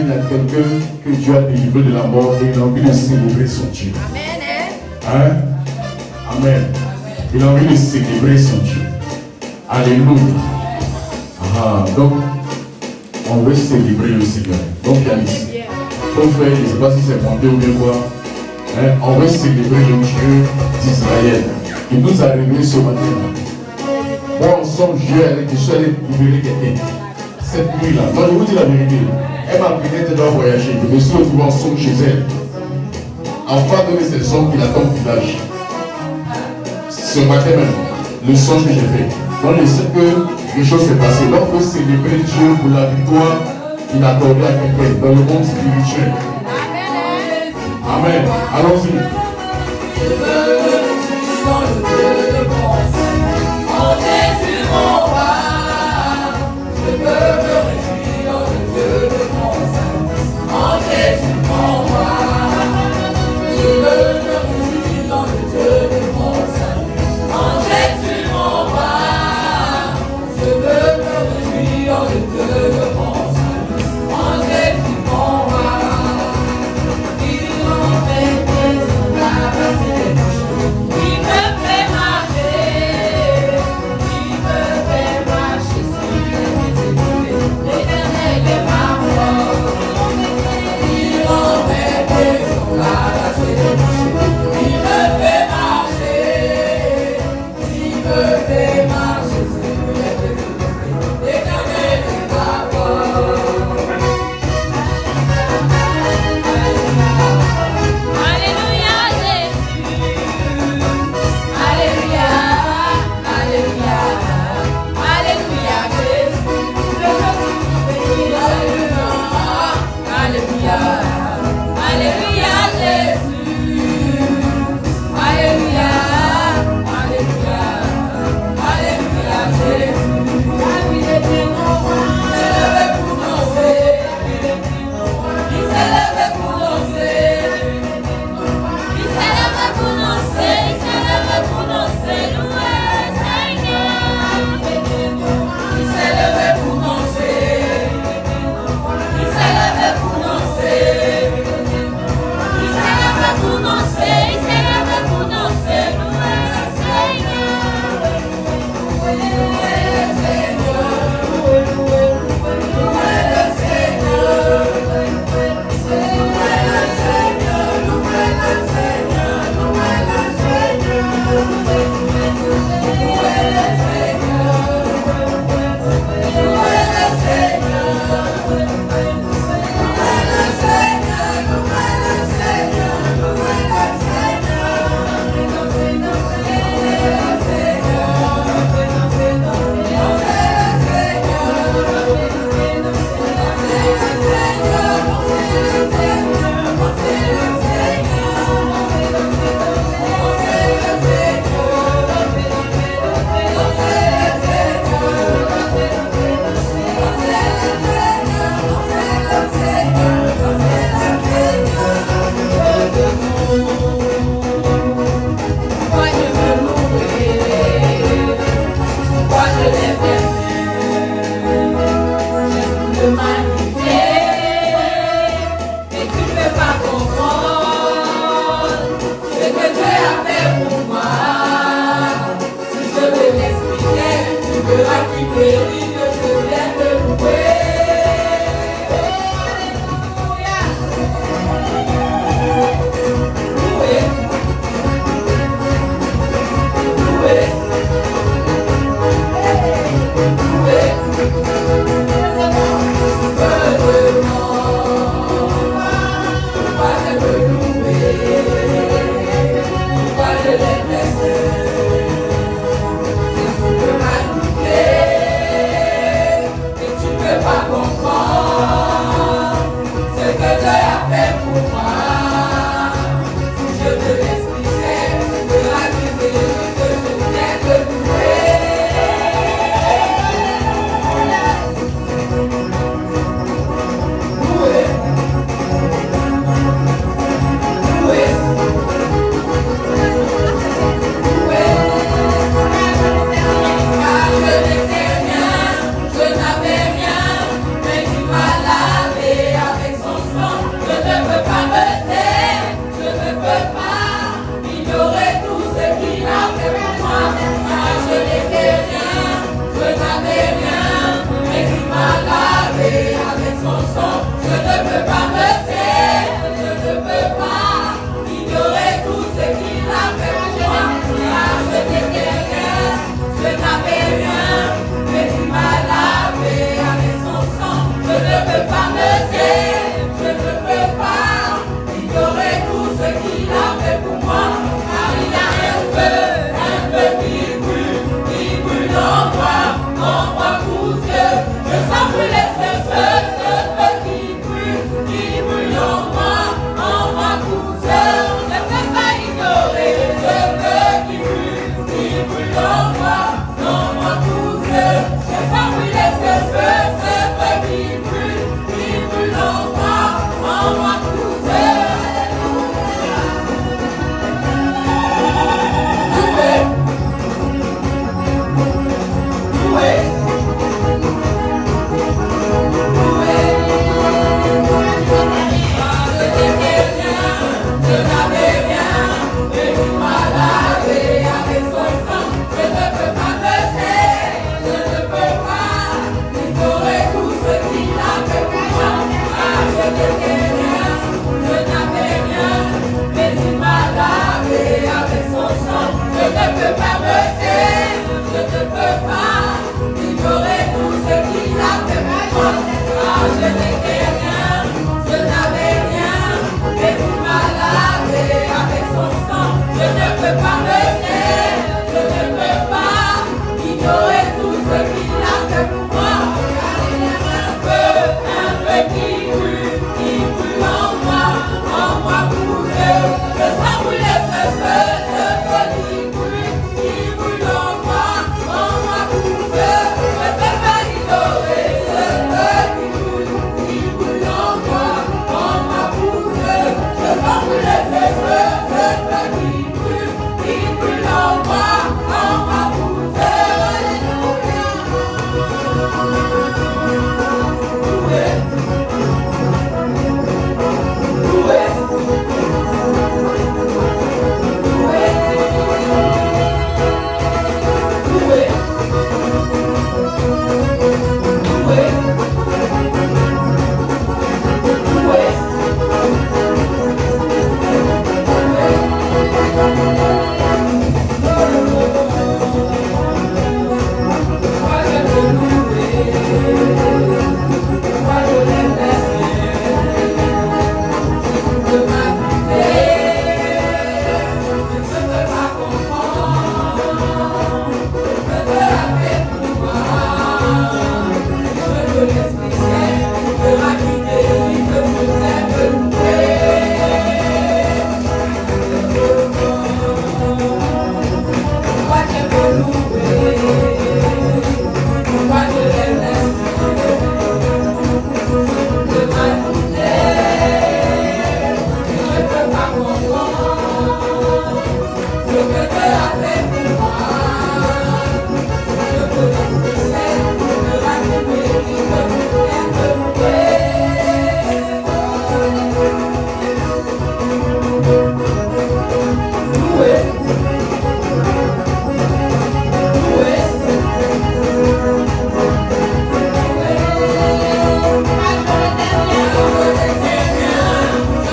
il y a quelqu'un que Dieu a délivré de la mort et il a envie de célébrer son Dieu. Hein? Amen. Il a envie de célébrer son Dieu. Alléluia. Donc, on veut célébrer le Seigneur. Donc, pianiste, ton frère, je ne sais pas si c'est monté ou bien quoi. Hein? On veut célébrer le Dieu d'Israël. Il nous a révélé ce matin. Moi, ensemble, je suis allé libérer quelqu'un. Cette nuit-là, moi, je vous dis la vérité. Elle m'a prié de doit voyager. Je me suis retrouvé ensemble chez elle. Enfin, donner ces sons qui l'attendent au village. Ce matin même, le songe que j'ai fait. Donc, je sais que quelque chose s'est passé. Donc, on peut célébrer Dieu pour la victoire qu'il a accordée à quelqu'un dans le monde spirituel. Amen. Allons-y.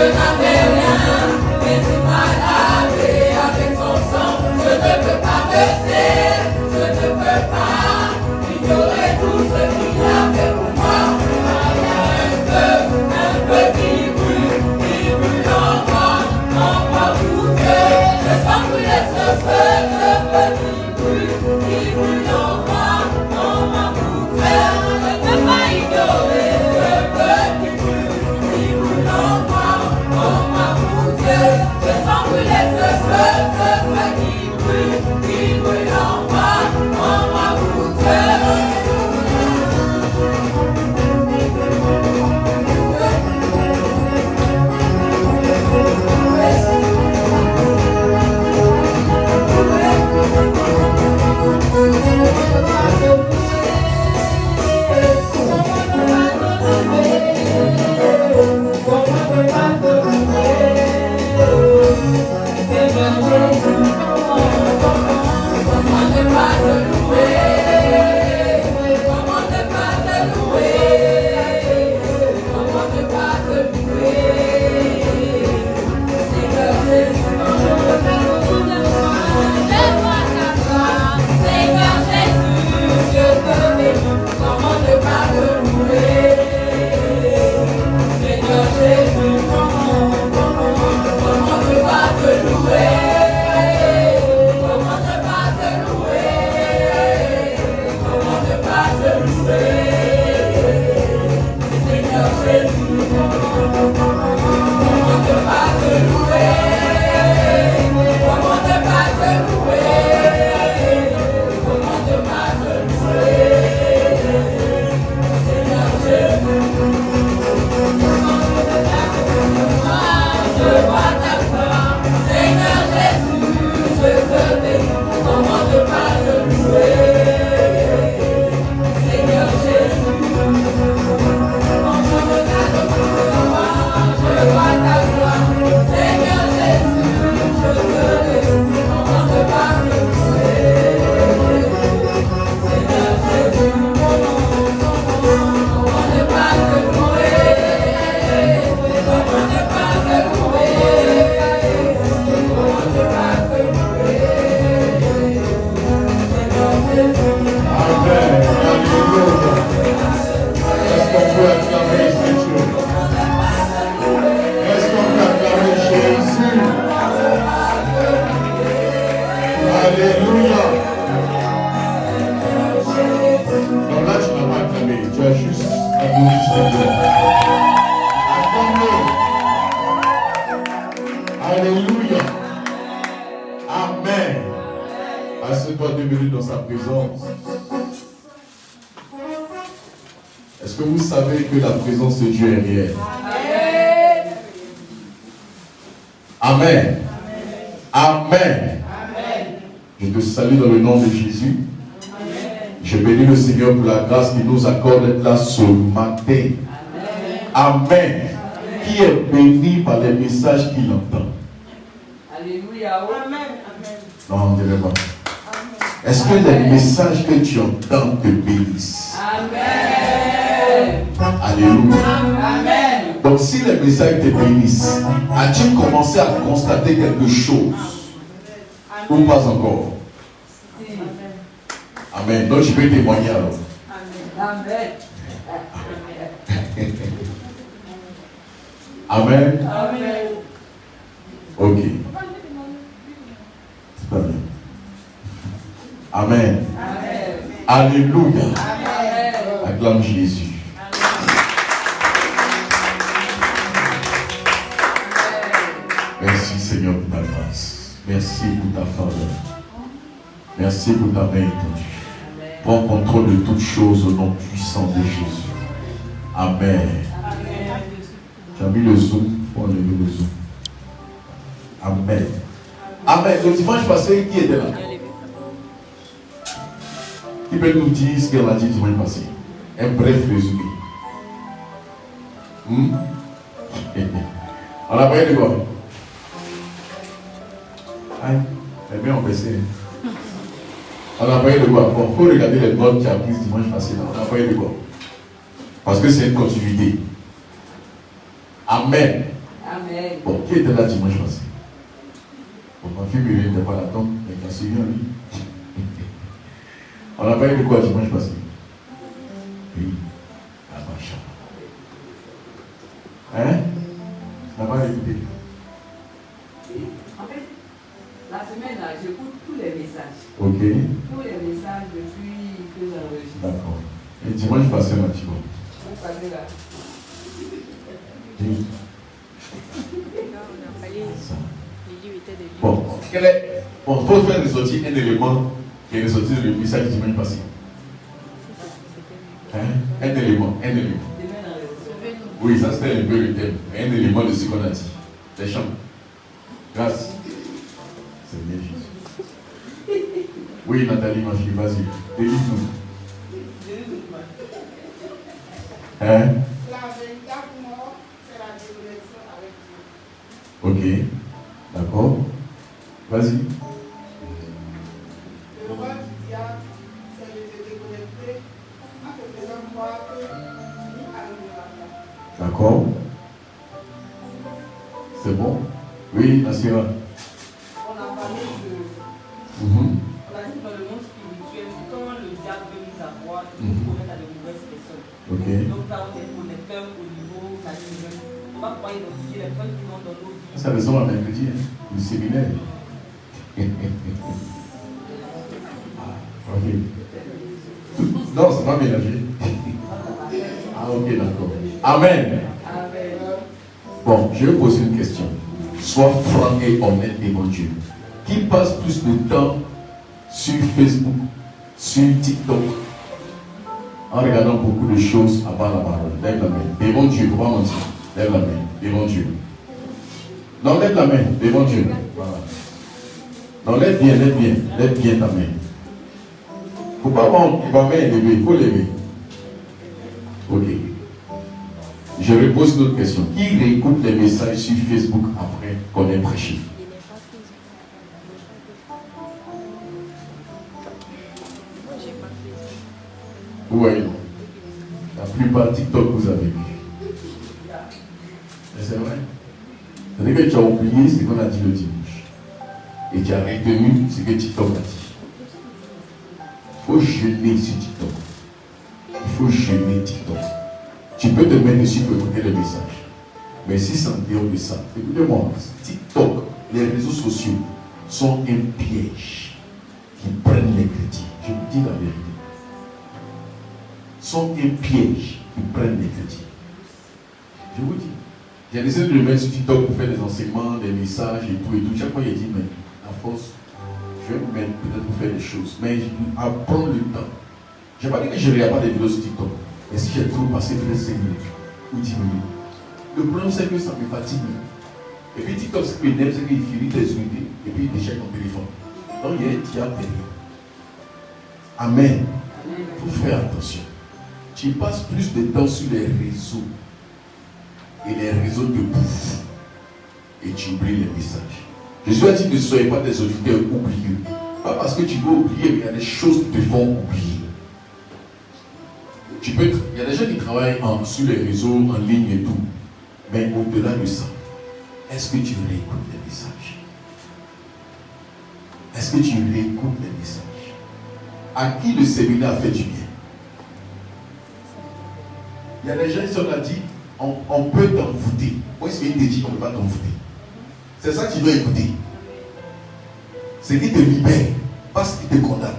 Je n'avais rien, mais Alléluia. Amen. Assieds-toi 2 minutes dans sa présence. Est-ce que vous savez que la présence de Dieu est réelle? Amen. Amen. Je te salue dans le nom de Jésus. Je bénis le Seigneur pour la grâce qu'il nous accorde d'être là ce matin. Amen. Qui est béni par les messages qu'il entend. Alléluia. Amen. Non, on dirait pas. Est-ce que les messages que tu entends te bénissent? Amen. Alléluia. Amen. Donc si les messages te bénissent, as-tu commencé à constater quelque chose? Ou pas encore? Amen. Donc je peux témoigner alors. Amen. Amen. Amen. Ok. C'est pas bien. Amen. Amen. Alléluia. Amen. Acclame Jésus. Merci Seigneur pour ta grâce. Merci pour ta faveur. Merci pour ta main étendue. Prends contrôle de toutes choses au nom puissant de Jésus. Amen. Tu as mis le zoom, on a mis le zoom. Amen. Amen. Le dimanche passé, qui était là? Qui peut nous dire ce qu'elle a dit dimanche passé? Un bref résumé. On a parlé de quoi? Aïe, c'est bien empêché. On a parlé de quoi? Bon, il faut regarder les notes qu'il a prises dimanche passé. On a parlé de quoi? Parce que c'est une continuité. Amen. Amen. Bon, qui était là dimanche passé? Bon, ma fille Muriel n'était pas là, donc elle a suivi en lui. On a parlé de quoi dimanche passé? Oui, la marche. Hein? On n'a pas écouté. En fait, la semaine là, j'écoute tous les messages. Ok. Tous les messages depuis que j'enregistre. D'accord. Et dimanche passé, ma petite. Vous passez là. Oui. Ça. Bon, bon, il faut faire ressortir un élément qui est ressorti dans le message dimanche passé. Hein? Un élément. Oui, ça c'était un peu le thème. Un élément de ce qu'on a dit. Les chants. Grâce. C'est bien Jésus. Oui, Nathalie, ma fille, vas-y. Délivre-nous. Hein? La véritable mort, c'est la déconnexion avec Dieu. Ok. D'accord. Vas-y. Le rôle du diable, c'est de te déconnecter en te faisant croire que tu n'arriveras pas. D'accord. C'est bon? Oui, Nassira. On a parlé de. On a dit que dans le monde spirituel, quand le diable veut nous avoir, il nous connecte à de mauvaises personnes. Ok. Donc là, on est connecteur au niveau naturel. On va pouvoir identifier les personnes qui vont dans nos vies. Ça ressemble à mercredi, hein? Le séminaire. Ok. Non, c'est pas mélangé. Ah, ok, d'accord. Amen. Bon, je vais poser une question. Sois franc et honnête devant Dieu. Qui passe plus de temps sur Facebook, sur TikTok, en regardant beaucoup de choses à part la parole? Lève la main. Devant Dieu, faut pas mentir. Lève la main. Devant Dieu. Non, lève la main. Devant Dieu. Voilà. Non, lève bien ta main. Faut pas avoir ma main élevée, il faut lever. Ok. Je repose une autre question. Qui réécoute les messages sur Facebook après qu'on ait prêché? Oui. La plupart TikTok vous avez vu. Mais c'est vrai. C'est-à-dire que tu as oublié ce qu'on a dit le dimanche. Et tu as retenu ce que TikTok a dit. Il faut jeûner sur TikTok. Il faut jeûner TikTok. Tu peux te mettre dessus pour écouter les messages. Mais si c'est en dehors de ça, écoutez-moi, TikTok, les réseaux sociaux sont un piège qui prennent les chrétiens. Je vous dis la vérité. Sont un piège qui prennent les chrétiens. Je vous dis. J'ai décidé de le mettre sur TikTok pour faire des enseignements, des messages et tout. Chaque fois, il dit, mais à force, je vais me mettre peut-être pour faire des choses. Mais à prendre le temps. Je n'ai pas dit que je ne regarde pas des vidéos sur TikTok. Et si j'ai trop passé peut-être 5 minutes ou 10 minutes. Le problème, c'est que ça me fatigue. Et puis TikTok, ce qui m'énerve, c'est qu'il finit tes unités et puis il déchire ton téléphone. Donc il y a un diable derrière. Amen. Il faut faire attention. Tu passes plus de temps sur les réseaux. Et les réseaux te bouffent. Et tu oublies les messages. Jésus a dit que ne soyez pas des auditeurs oublieux. Pas parce que tu veux oublier, mais il y a des choses qui te font oublier. Il y a des gens qui travaillent sur les réseaux, en ligne et tout. Mais au-delà de ça, est-ce que tu réécoutes les messages? Est-ce que tu réécoutes les messages? À qui le séminaire fait du bien? Il y a des gens qui ont dit, on peut t'envoûter. Où est-ce qu'il te dit qu'on ne peut pas t'envoûter? C'est ça que tu dois écouter. C'est qui te libère, pas ce qui te condamne.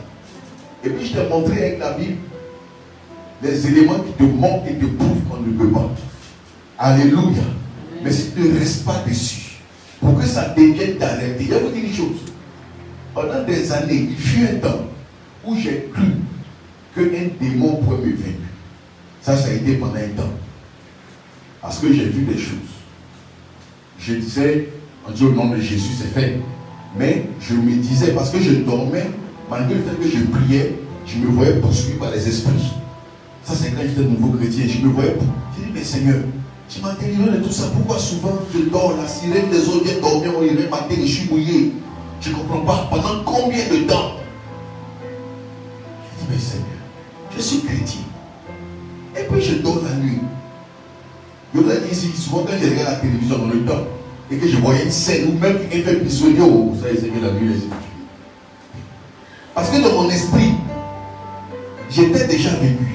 Et puis je t'ai montré avec la Bible les éléments qui te montrent et te prouvent qu'on ne peut pas. Alléluia. Mais si tu ne restes pas dessus, pour que ça devienne ta réalité, je vais vous dire une chose. Pendant des années, il fut un temps où j'ai cru qu'un démon pouvait me vaincre. Ça a été pendant un temps. Parce que j'ai vu des choses. Je disais, on dit au nom de Jésus, c'est fait. Mais je me disais, parce que je dormais, malgré le fait que je priais, je me voyais poursuivi par les esprits. Ça, c'est quand j'étais nouveau chrétien. Je me voyais. J'ai dit, mais Seigneur, tu m'as délivré de tout ça. Pourquoi souvent je dors, la sirène des eaux vient dormir au réveil matin et je suis mouillé? Je ne comprends pas. Pendant combien de temps? J'ai dit, mais Seigneur, je suis chrétien. Et puis je dors la nuit. Je vous ai dit ici, souvent quand je regarde la télévision dans le temps, et que je voyais une scène où même quelqu'un fait prisonnier, oh, ça c'est que la nuit les études. Parce que dans mon esprit, j'étais déjà vécu.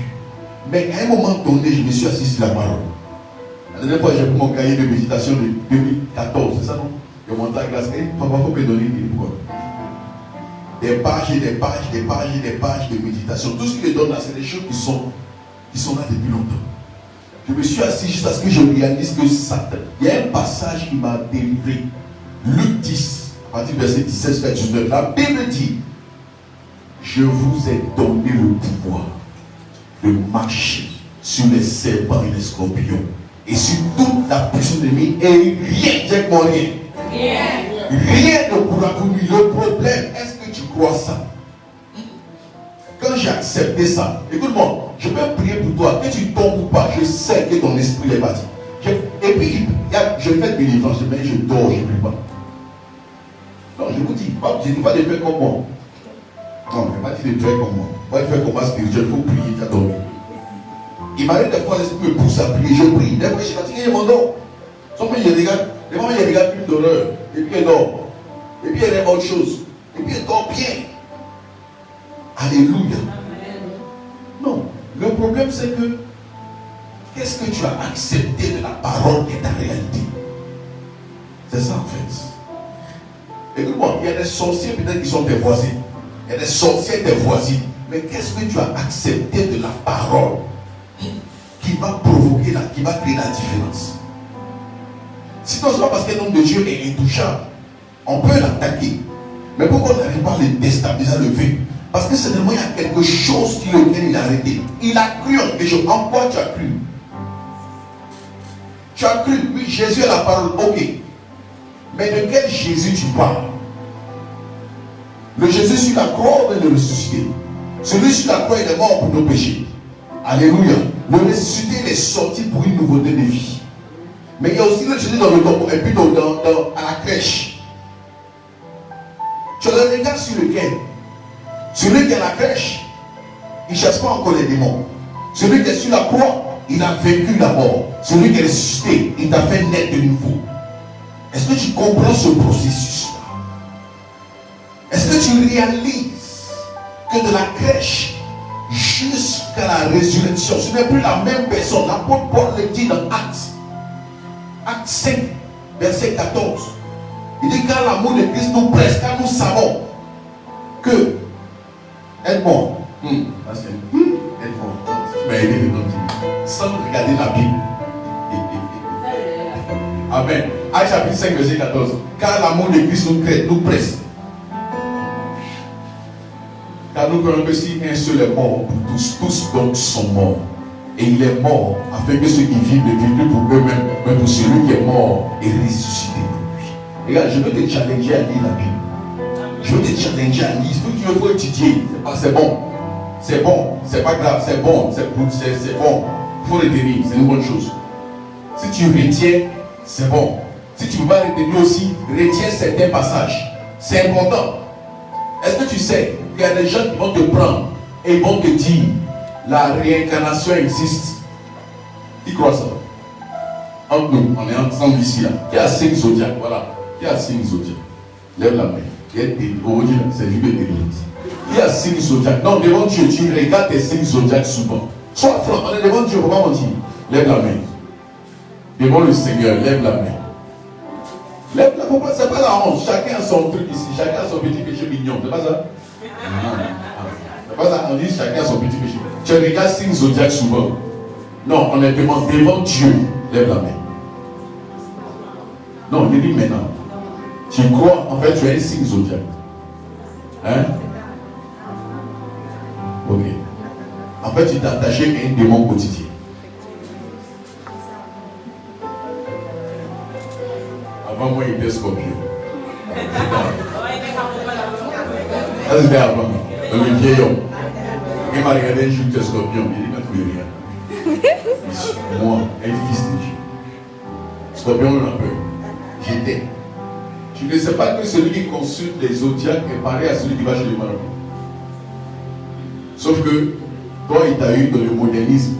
Mais à un moment donné, je me suis assis sur la parole. La dernière fois, j'ai pris mon cahier de méditation de 2014, c'est ça non? Je monte à la classe, papa, il faut me donner une quoi. Des pages et des pages, des pages et des pages de méditation. Tout ce qu'il donne là, c'est des choses qui sont là depuis longtemps. Je me suis assis jusqu'à ce que je réalise que Satan, il y a un passage qui m'a délivré. Luc 10, à partir du verset 17 jusqu'à 19. La Bible dit, je vous ai donné le pouvoir de marcher sur les serpents et les scorpions et sur toute la puissance de l'ennemi et rien, dis-moi rien. Rien ne pourra vous nuire. Le problème, est-ce que tu crois ça? Quand j'ai accepté ça, écoute-moi, je peux prier pour toi, que tu tombes ou pas, je sais que ton esprit est bâti. Et puis, je fais des livrances, mais je dors, je ne prie pas. Non, je vous dis, je ne dis pas de faire comme moi. Non, je ne vais pas dire de faire comme moi. Moi, je fais comme moi spirituel, il faut prier, tu as dormi. Il m'arrive des fois, l'esprit me pousse à prier, je prie. Des fois, je suis fatigué, je m'endors. Sauf que je regarde, des fois, je regarde film d'horreur, et puis il dort. Et puis il rêve autre chose. Et puis il dort bien. Alléluia. Non, le problème c'est que qu'est-ce que tu as accepté de la parole qui est ta réalité? C'est ça en fait. Écoute-moi, il y a des sorciers peut-être qui sont tes voisins. Il y a des sorciers tes voisines. Mais qu'est-ce que tu as accepté de la parole qui va provoquer, qui va créer la différence? Sinon, c'est pas parce qu'un homme de Dieu est intouchable. On peut l'attaquer. Mais pourquoi on n'arrive pas à le déstabiliser, à le lever? Parce que certainement il y a quelque chose qui lequel il a arrêté. Il a cru en quelque chose. En quoi tu as cru? Tu as cru, oui, Jésus est la parole, ok. Mais de quel Jésus tu parles? Le Jésus sur la croix, on va le ressusciter. Celui sur la croix, il est mort pour nos péchés. Alléluia. Le ressuscité, il est sorti pour une nouveauté de vie. Mais il y a aussi le Jésus dans le tombeau, et puis à la crèche. Tu as le regard sur lequel? Celui qui est à la crèche, il ne chasse pas encore les démons. Celui qui est sur la croix, il a vaincu la mort. Celui qui est ressuscité, il t'a fait naître de nouveau. Est-ce que tu comprends ce processus-là? Est-ce que tu réalises que de la crèche jusqu'à la résurrection, ce n'est plus la même personne? L'apôtre Paul le dit dans Actes 5, verset 14. Il dit, car l'amour de Christ nous presse, car nous savons que être mort. Être mort. Mais sans regarder la Bible. Amen. Actes chapitre 5, verset 14. Car l'amour de Christ nous presse. Car nous croyons que si un seul est mort pour tous donc sont morts. Et il est mort afin que ceux qui vivent ne vivent plus pour eux-mêmes, mais pour celui qui est mort et ressuscité pour lui. Regarde, je veux te challenger à lire la Bible. Je veux te challenger à lire. Il faut étudier. C'est bon. C'est bon. C'est pas grave. C'est bon. C'est bon. Il faut retenir. C'est une bonne chose. Si tu retiens, c'est bon. Si tu ne peux pas retenir aussi, retiens certains passages. C'est important. Est-ce que tu sais qu'il y a des gens qui vont te prendre et ils vont te dire la réincarnation existe? Qui croit ça? Entre nous, on est ensemble ici là. Qui a 5 zodiacs? Voilà. Qui a 5 zodiacs? Lève la main. C'est lui de l'église. Qui a 5 zodiacs? Non, devant Dieu, tu regardes tes 5 zodiacs souvent. Sois franc, on est devant Dieu, comment on dit? Lève la main. Devant le Seigneur, lève la main. Lève la main, c'est pas la honte. Chacun a son truc ici, chacun a son petit péché mignon. C'est pas ça? C'est pas ça, on dit chacun a son petit péché. Tu regardes 5 zodiacs souvent. Non, on est devant Dieu. Lève la main. Non, je dis maintenant. Tu crois, en fait, tu as un signe zodiac. Hein? Ok. En fait, tu t'es attaché à un démon quotidien. Avant moi, il était scorpion. Ça, c'était avant. Donc, le vieil homme. Il m'a regardé un jour, tu es scorpion. Il dit, mais tu veux rien. Moi, un fils de Dieu. Scorpion, on a peur. J'étais. Tu ne sais pas que celui qui consulte les zodiacs est pareil à celui qui va chez le marabout. Sauf que toi, il t'a eu dans le modernisme.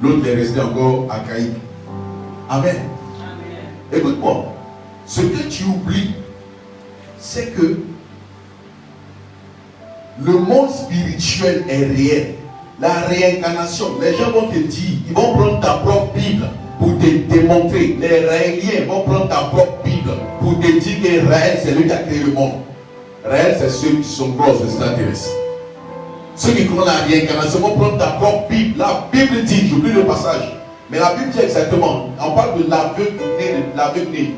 L'autre est resté encore archaïque. Amen. Écoute-moi. Ce que tu oublies, c'est que le monde spirituel est réel. La réincarnation, les gens vont te dire, ils vont prendre ta propre Bible pour te démontrer. Les Raéliens vont prendre ta propre Bible pour te dire que Raël, c'est lui qui a créé le monde. Raël, c'est ceux qui sont grosses, les extraterrestres. Ceux qui croient la réincarnation vont prendre ta propre Bible. La Bible dit, j'oublie le passage, mais la Bible dit exactement, on parle de l'aveugle né.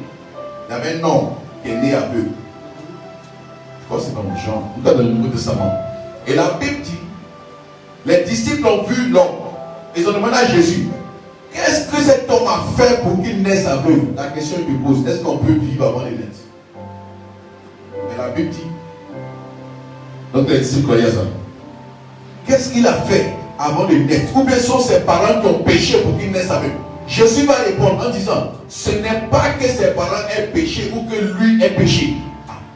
Il y avait un homme qui est né aveugle. Je crois que c'est pas mon genre. En tout cas, dans le Nouveau Testament. Et la Bible dit, les disciples ont vu l'homme. Ils ont demandé à Jésus, qu'est-ce que cet homme a fait pour qu'il naisse aveugle? La question qu'il pose, est-ce qu'on peut vivre avant les naître? Mais la Bible dit, donc les disciples croyaient ça. Qu'est-ce qu'il a fait avant de naître? Ou bien sont ses parents qui ont péché pour qu'il naisse aveugle? Jésus va répondre en disant, ce n'est pas que ses parents aient péché ou que lui ait péché.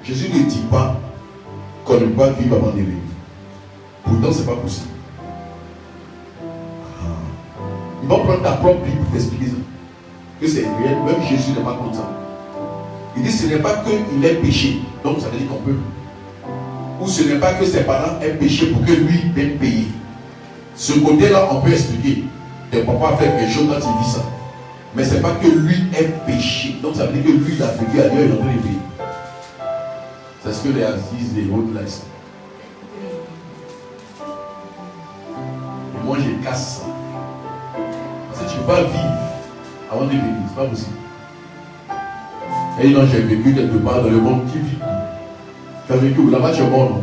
Jésus ne dit pas qu'on ne peut pas vivre avant de naître. Pourtant, ce n'est pas possible. Ils vont prendre ta propre Bible pour t'expliquer ça. Que c'est réel, même Jésus n'est pas comme ça. Il dit ce n'est pas qu'il ait péché, donc ça veut dire qu'on peut. Ou ce n'est pas que ses parents aient péché pour que lui vienne payer. Ce côté-là, on peut expliquer. Tes papas fait quelque chose quand il dit ça. Mais ce n'est pas que lui ait péché. Donc ça veut dire que lui, il a vécu ailleurs, il a entré payer. C'est ce que les Aziz, les autres là. Et moi, je casse ça. Parce que tu vas vivre avant de venir, c'est pas possible. Et non, j'ai vécu quelque part dans le monde qui vit. Tu as vécu où? Là-bas, tu es mort, non?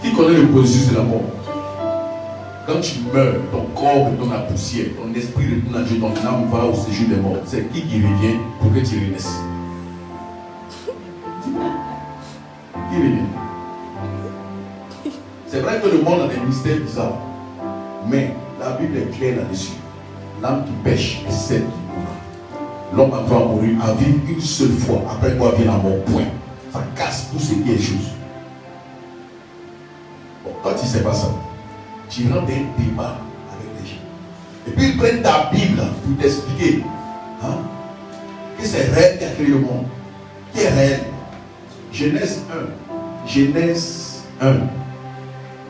Qui connaît le processus de la mort? Quand tu meurs, ton corps retourne à la poussière, ton esprit retourne à Dieu, ton âme va au séjour des morts. C'est qui revient pour que tu renaisses? Qui revient? C'est vrai que le monde a des mystères bizarres. Mais la Bible est claire là-dessus. L'âme qui pêche est celle qui mourra. L'homme a droit à mourir, à vivre une seule fois. Après quoi vient la mort, point. Ça casse tout ce qui est chose. Bon, quand tu ne sais pas ça, tu rentres dans un débat avec les gens. Et puis ils prennent ta Bible pour t'expliquer que c'est réel qui a créé le monde. Qui est réel? Genèse 1. Genèse 1.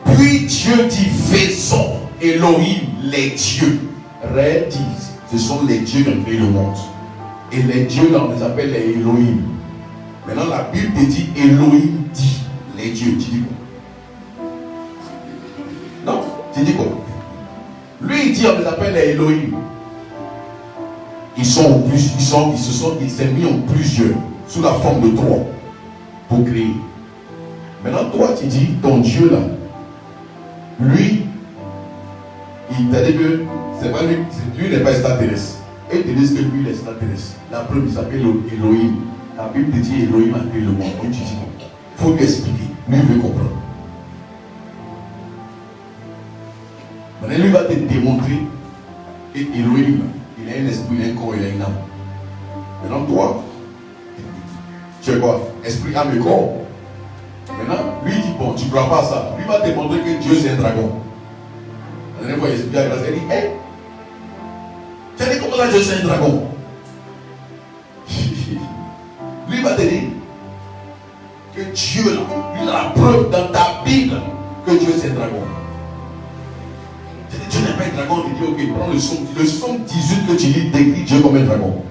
Puis Dieu dit, faisons Elohim, les dieux. Réel dit, ce sont les dieux qui ont créé le monde. Et les dieux là, on les appelle les Elohim. Maintenant la Bible te dit, Elohim dit, les dieux. Tu dis quoi? Non, tu dis quoi? Lui il dit, on les appelle les Elohim. il s'est mis en plusieurs, sous la forme de trois, pour créer. Maintenant, toi, tu dis, ton Dieu là, lui, il t'a dit que c'est pas lui, lui n'est pas extraterrestre. Et te disent que lui, il est extraterrestre. La preuve, il s'appelle Elohim. La Bible te dit Elohim a créé le monde. Et tu dis, il faut lui expliquer. Lui, il veut comprendre. Maintenant, lui va te démontrer que Elohim, il a un esprit, il a un corps, il a une âme. Maintenant, toi, tu es quoi? Esprit, âme et corps. Maintenant, lui dit, bon, tu ne crois pas à ça. Lui va te montrer que Dieu c'est un dragon. La dernière fois, il explique à Grâce, il dit, hé, tu as dit comment ça Dieu c'est un dragon? Lui va te dire que Dieu, là, il a la preuve dans ta Bible que Dieu c'est un dragon. Tu dis, Dieu n'est pas un dragon, il dit, ok, prends le psaume 18 que tu lis, décrit Dieu comme un dragon.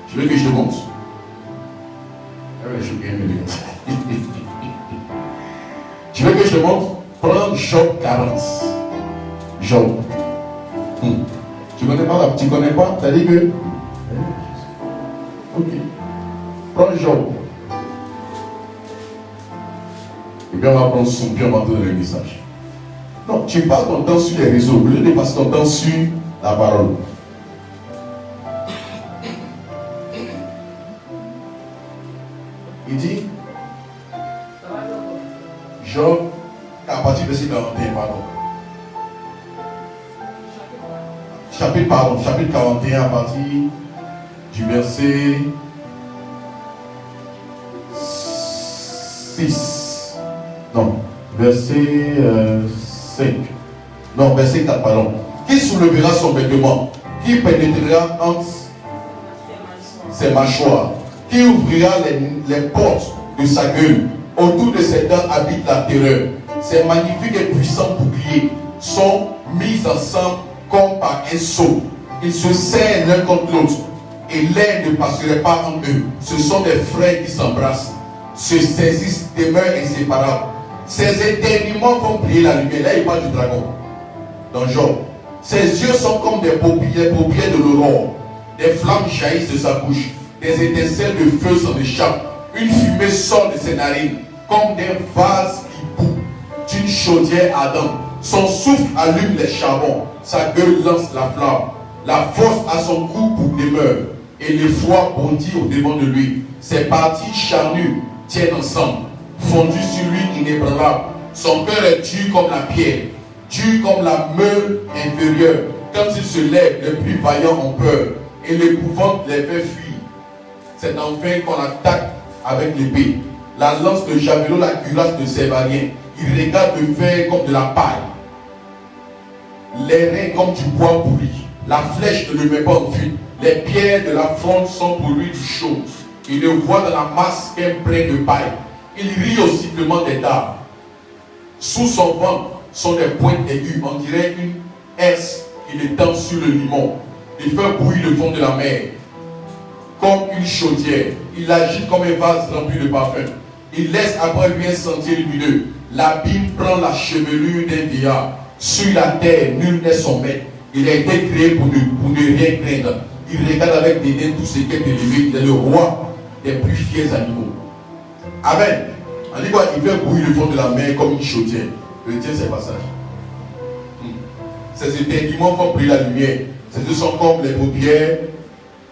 Tu veux que je te montre? Tu veux que je te montre? Prends Job 40. Job. Tu connais pas là? Tu connais pas? Tu as dit que. Ok. Prends Job. Et puis on va prendre son, puis on va donner le message. Non, tu passes ton temps sur les réseaux, au lieu de passer ton temps sur la parole. Il dit, Job, à partir de verset 41, pardon. Chapitre 41, à partir du verset 6. Non, verset 5. Non, verset 4, pardon. Qui soulevera son vêtement? Qui pénétrera entre ses mâchoires? Qui ouvrira les portes de sa gueule? Autour de ses dents habite la terreur. Ces magnifiques et puissants boucliers sont mis ensemble comme par un seau. Ils se serrent l'un contre l'autre et l'air ne passerait pas entre eux. Ce sont des frères qui s'embrassent, se saisissent, demeurent inséparables. Ces éternuements font briller la lumière. Là, il parle du dragon. Dans Job. Ses yeux sont comme des paupières de l'aurore. Des flammes jaillissent de sa bouche. Des étincelles de feu s'en échappent. Une fumée sort de ses narines comme d'un vase qui bout d'une chaudière ardente. Son souffle allume les charbons. Sa gueule lance la flamme. La force à son cou pour demeure. Et l'effroi bondit au devant de lui. Ses parties charnues tiennent ensemble. Fondu sur lui inébranlable. Son cœur est dur comme la pierre. Dur comme la meule inférieure. Quand il se lève, les plus vaillants ont peur. Et l'épouvante les fait fuir. C'est enfin qu'on attaque avec l'épée. La lance de javelot, la cuirasse de Sévarien. Il regarde le fer comme de la paille. Les reins comme du bois pourri. La flèche ne le met pas en fuite. Les pierres de la fronde sont pour lui du chaud. Il ne voit dans la masse qu'un brin de paille. Il rit au sifflement des dards. Sous son ventre sont des pointes aiguës. On dirait une S qui étend sur le limon. Il fait bouillir le fond de la mer. Comme une chaudière. Il agit comme un vase rempli de parfum. Il laisse après lui un sentier lumineux. L'abîme prend la chevelure d'un vieillard. Sur la terre, nul n'est son maître. Il a été créé pour ne rien craindre. Il regarde avec dédain tout ce qui est élevé. Il est le roi des plus fiers animaux. Amen. On dit quoi? Il fait bouillir le fond de la mer comme une chaudière. Retiens ces passages. Ces éternuements font briller la lumière. Ces yeux sont comme les paupières.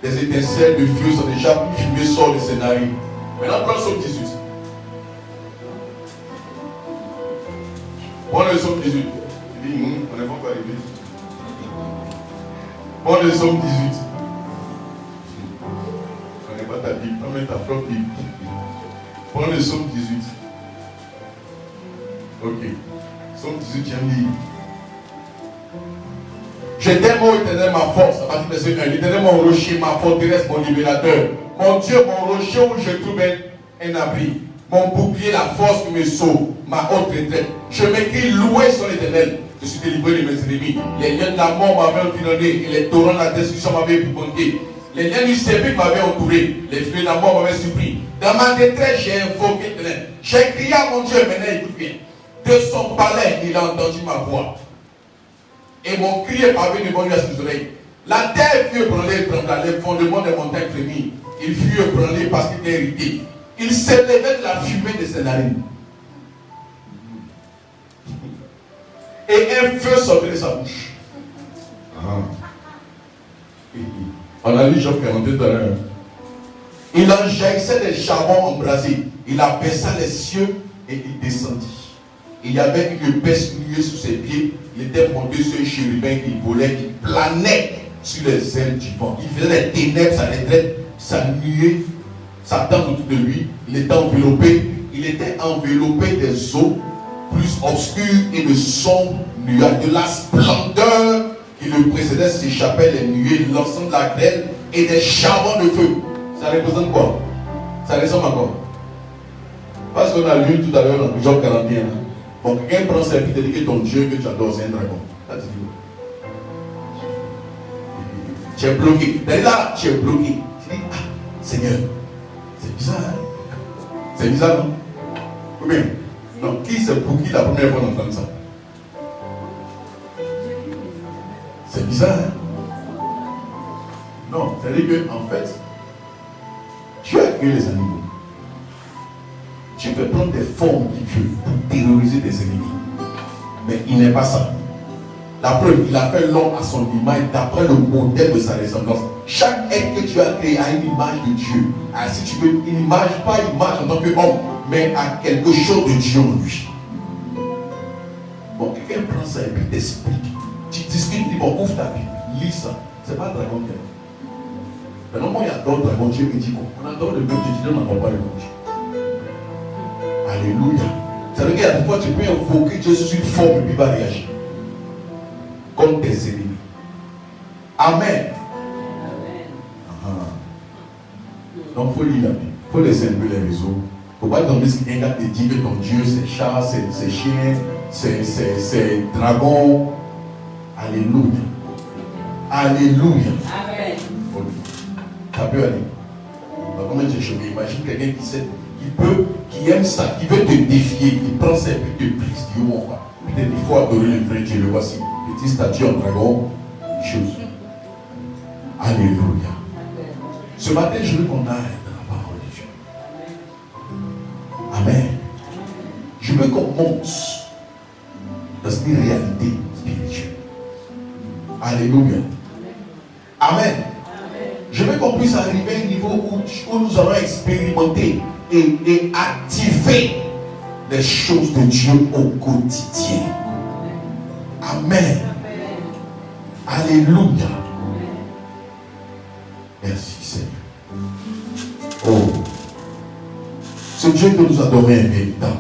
Des étincelles de feu s'en échappent. Une fumée sort de ses narines. Maintenant, prends le psaume 18. Prends le psaume 18. Tu dis, on n'est pas encore arrivé. Prends le psaume 18. On n'est pas ta Bible. Prends même ta propre Bible. Prends le psaume 18. Ok. Psaume 18, j'aime lire. Je t'aime, ô Éternel, ma force. À partir de verset 1. L'Éternel, mon rocher, ma forteresse, mon libérateur. Mon Dieu, mon rocher où je trouve un abri. Mon bouclier, la force qui me sauve. Ma haute retraite. Je m'écris, loué sur l'Éternel. Je suis délivré de mes ennemis. Les liens de la mort m'avaient environné et les torrents de la destruction m'avaient épouvanté. Les liens du sépulcre m'avaient entouré. Les filets de la mort m'avaient surpris. Dans ma détresse, j'ai invoqué l'Éternel. J'ai crié à mon Dieu, maintenant écoute bien. De son palais, il a entendu ma voix. Et mon cri est parvenu devant lui à ses oreilles. La terre fut ébranlée, les fondements des montagnes frémirent. Il fut ébranlé parce qu'il était irrité. Il s'élevait de la fumée de ses narines. Et un feu sortait de sa bouche. On a lu Job 42 tout à l'heure. Il en jaillissait des charbons embrasés. Il abaissa les cieux et il descendit. Il y avait une épaisse nuée sous ses pieds. Il était monté sur un chérubin qui volait, qui planait sur les ailes du vent. Il faisait des ténèbres, ça les sa nuée, Satan autour de lui. Il était enveloppé des eaux plus obscures et de sombres nuages. De la splendeur qui le précédait s'échappaient les nuées, l'ensemble de la grêle et des charbons de feu. Ça représente quoi? Ça ressemble à quoi? Parce qu'on a lu tout à l'heure dans Job 41. Bon, quelqu'un prend sa vie et dit que ton Dieu que tu adores, c'est un dragon. Ça te dit quoi? Tu es bloqué. Là, tu es bloqué. Tu dis, ah, Seigneur, c'est bizarre. Hein? C'est bizarre, non? Ou bien, non, qui c'est pour qui la première fois d'entendre ça? C'est bizarre, hein? Non, c'est-à-dire que, en fait, Dieu a créé les animaux. Tu peux prendre des formes qu'il veut pour terroriser des ennemis. Mais il n'est pas ça. La preuve, il a fait l'homme à son image d'après le modèle de sa ressemblance. Chaque être que tu as créé a une image de Dieu. Alors, si tu veux une image, pas une image en tant qu'homme, mais à quelque chose de Dieu en lui. Bon, quelqu'un prend ça et puis t'explique. Tu discutes, tu dis, bon, ouvre ta Bible, lis ça. C'est pas un dragon qui est. Mais non, moi, il y a d'autres dragons. Dieu me dit quoi? On adore le même Dieu, Dieu n'adore pas le même Dieu. Alléluia. Ça veut dire qu'à la fois tu peux invoquer Dieu sous une forme et puis il va réagir. Comme tes ennemis. Amen. Donc il faut lire la Bible. Il faut laisser un peu les réseaux. Il ne faut pas tomber ce qu'un gars te dit que ton Dieu c'est chat, c'est chien, c'est dragon. Alléluia. Alléluia. Amen. Ça peut aller. Comment j'ai choqué? Imagine quelqu'un qui sait. Qui aime ça, qui veut te défier, qui prend ça et puis te brise. Dieu mon roi. Peut-être il faut adorer le vrai Dieu. Le voici. Petit statue en dragon. Chose. Alléluia. Ce matin, je veux qu'on aille dans la parole de Dieu. Amen. Je veux qu'on monte dans une réalité spirituelle. Alléluia. Amen. Je veux qu'on puisse arriver à un niveau où nous allons expérimenter et activer les choses de Dieu au quotidien. Amen. Alléluia. Merci Seigneur. Oh, ce Dieu que nous adorons est véritable.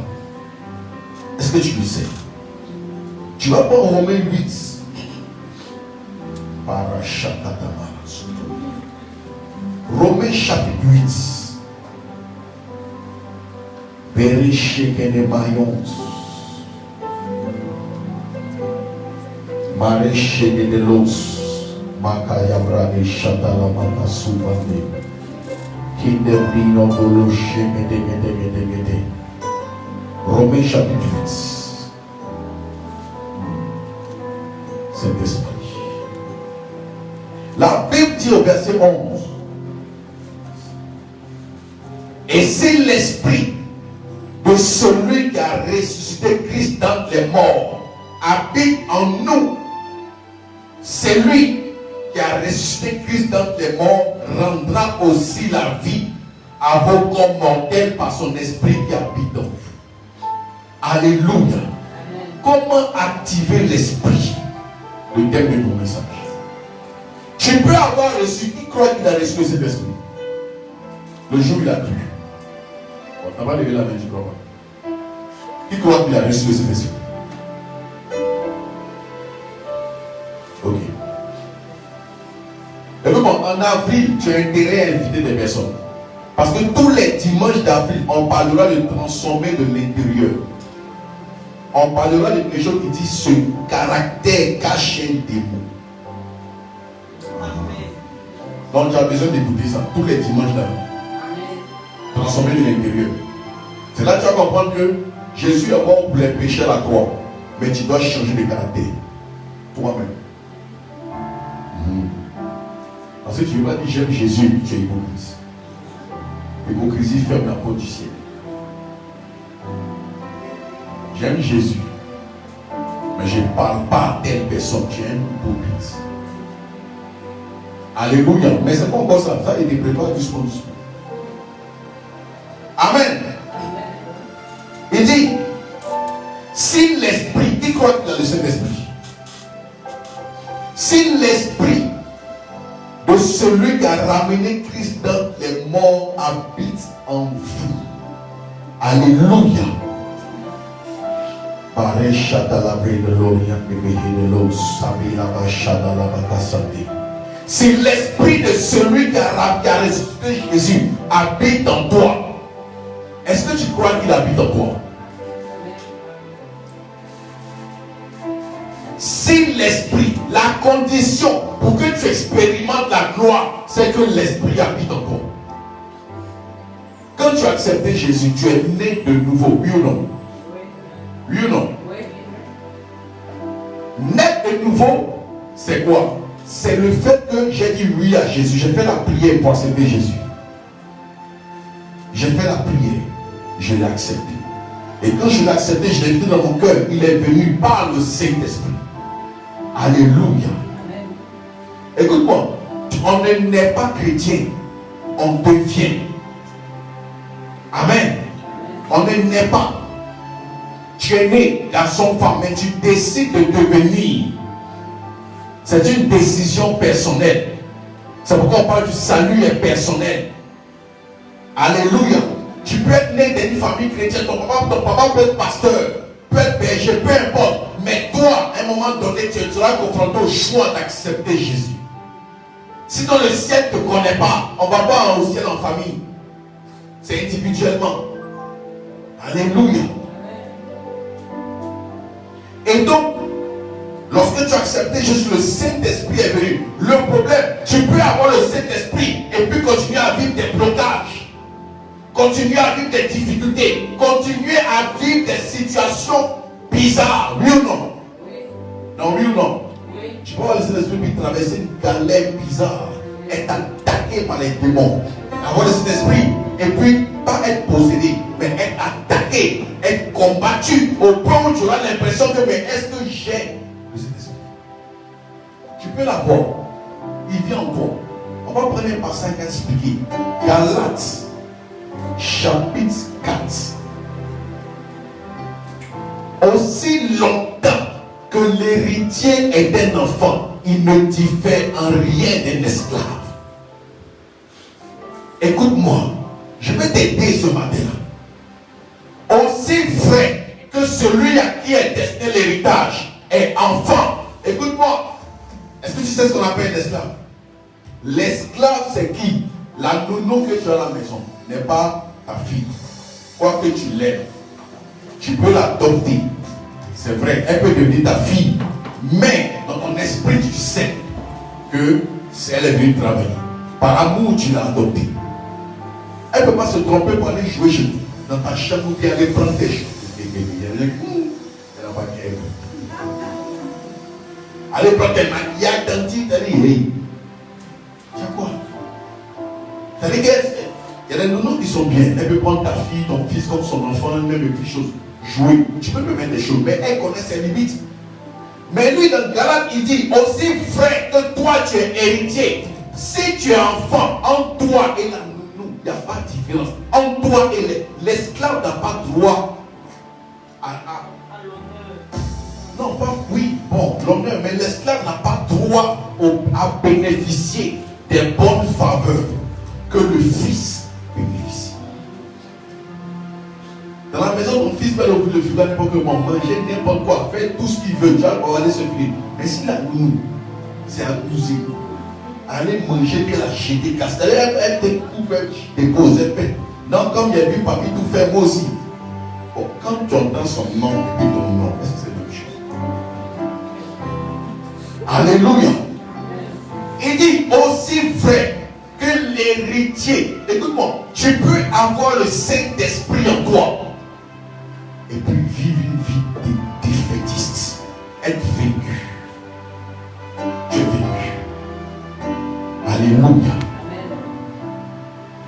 Est-ce que tu le sais? Tu vas pas en Romains 8. Romains chapitre 8. Bereshekene Mayons. Maresheke de los. Makayabra de Shatala Makasubande. Kinderino Bolosheke de. Romains chapitre 8. Saint-Esprit. La Bible dit au verset 11. Et c'est l'esprit de celui qui a ressuscité Christ dans les morts habite en nous. C'est lui qui a ressuscité Christ dans les morts rendra aussi la vie à vos corps mortels par son esprit qui habite en vous. Alléluia. Amen. Comment activer l'esprit? Le thème de mon message. Tu peux avoir reçu, qui croit qu'il a reçu cet esprit? Le jour où il a cru. On va lever la main, tu crois pas? Qui croit qu'il a reçu cet esprit? Ok. Et donc, en avril, tu as intérêt à inviter des personnes. Parce que tous les dimanches d'avril, on parlera de transformer de l'intérieur. On parlera de quelque chose qui dit ce caractère cache un démon. Donc, tu as besoin d'écouter ça tous les dimanches d'avril. Transformer de l'intérieur. C'est là que tu vas comprendre que Jésus est mort pour les péchés à la croix. Mais tu dois changer de caractère. Toi-même. Parce que tu ne vas pas dire j'aime Jésus, tu es hypocrite. L'hypocrisie ferme la porte du ciel. J'aime Jésus, mais je ne parle pas à telle personne qui est un hypocrite. Alléluia. Mais c'est pas encore ça. Ça, il te prépare doucement. Amen. Il dit, si l'esprit, qui croit qu'il a le Saint-Esprit, si l'esprit de celui qui a ramené Christ dans les morts habite en vous. Alléluia. Si l'esprit de celui qui a ressuscité Jésus habite en toi, est-ce que tu crois qu'il habite en toi? Si l'esprit, la condition pour que tu expérimentes la gloire, c'est que l'esprit habite en toi. Quand tu as accepté Jésus, tu es né de nouveau, oui ou non? Oui ou non? Naître de nouveau, c'est quoi? C'est le fait que j'ai dit oui à Jésus. J'ai fait la prière pour accepter Jésus. J'ai fait la prière. Je l'ai accepté. Et quand je l'ai accepté, je l'ai mis dans mon cœur. Il est venu par le Saint-Esprit. Alléluia. Écoute-moi. On ne naît pas chrétien. On devient. Amen. On ne naît pas. Tu es né, garçon, femme, mais tu décides de devenir. C'est une décision personnelle. C'est pourquoi on parle du salut est personnel. Alléluia. Tu peux être né dans une famille chrétienne, ton papa peut être pasteur, peut être berger, peu importe. Mais toi, à un moment donné, tu seras confronté au choix d'accepter Jésus. Si dans le ciel ne te connaît pas, on ne va pas au ciel en famille. C'est individuellement. Alléluia. Et donc, lorsque tu as accepté Jésus, le Saint-Esprit est venu. Le problème, tu peux avoir le Saint-Esprit et puis continuer à vivre des blocages, continuer à vivre des difficultés, continuer à vivre des situations bizarres. Oui ou non? Oui. Non, oui ou non? Oui. Tu peux avoir le Saint-Esprit puis traverser une galère bizarre, être attaqué par les démons. Avoir le Saint-Esprit et puis pas être possédé, mais être attaqué, être combattu au point où tu auras l'impression que mais est-ce que j'ai le Saint-Esprit? Tu peux l'avoir. Il vient en toi. On va prendre un passage à expliquer. Galates, chapitre 4. Aussi longtemps que l'héritier est un enfant, il ne diffère en rien d'un esclave. Écoute-moi, je vais t'aider ce matin-là. Aussi vrai que celui à qui est destiné l'héritage est enfant. Écoute-moi. Est-ce que tu sais ce qu'on appelle l'esclave? L'esclave, c'est qui? La nounou que tu as à la maison n'est pas ta fille. Quoi que tu l'aimes, tu peux l'adopter. C'est vrai, elle peut devenir ta fille. Mais dans ton esprit, tu sais que c'est elle est venue travailler. Par amour, tu l'as adoptée. Elle ne peut pas se tromper pour aller jouer chez toi. Dans ta chambre, où tu aller prendre tes choses. Elle n'a pas qu'elle. Allez prendre tes maquillages, dentiste, allez. C'est quoi? C'est-à-dire qu'il y a des nounous qui sont bien. Elle peut prendre ta fille, ton fils comme son enfant, même des choses. Jouer. Tu peux me mettre des choses, mais elle connaît ses limites. Mais lui, dans Galates, il dit aussi vrai que toi, tu es héritier. Si tu es enfant, en toi et la nounou, il n'y a pas de différence. En toi et l'esclave n'a pas droit à l'honneur. Non, pas oui, bon, l'honneur, mais l'esclave n'a pas droit à bénéficier des bonnes faveurs que le fils bénéficie. Dans la maison, ton fils peut le frigo à n'importe comment, manger n'importe quoi, faire tout ce qu'il veut, tu vas regarder ce qu'il. Mais si la nounou, c'est abusé, aller manger, puis la jeter, casser, elle te coupe, elle te pose, elle fait. Non, comme il y a vu papi tout faire, moi aussi. Bon, quand tu entends son nom et puis ton nom, est-ce que c'est la même chose? Alléluia. Il dit aussi vrai que l'héritier. Écoute-moi, tu peux avoir le Saint-Esprit en toi et puis vivre une vie de défaitiste, être vaincu. Tu es vaincu. Alléluia.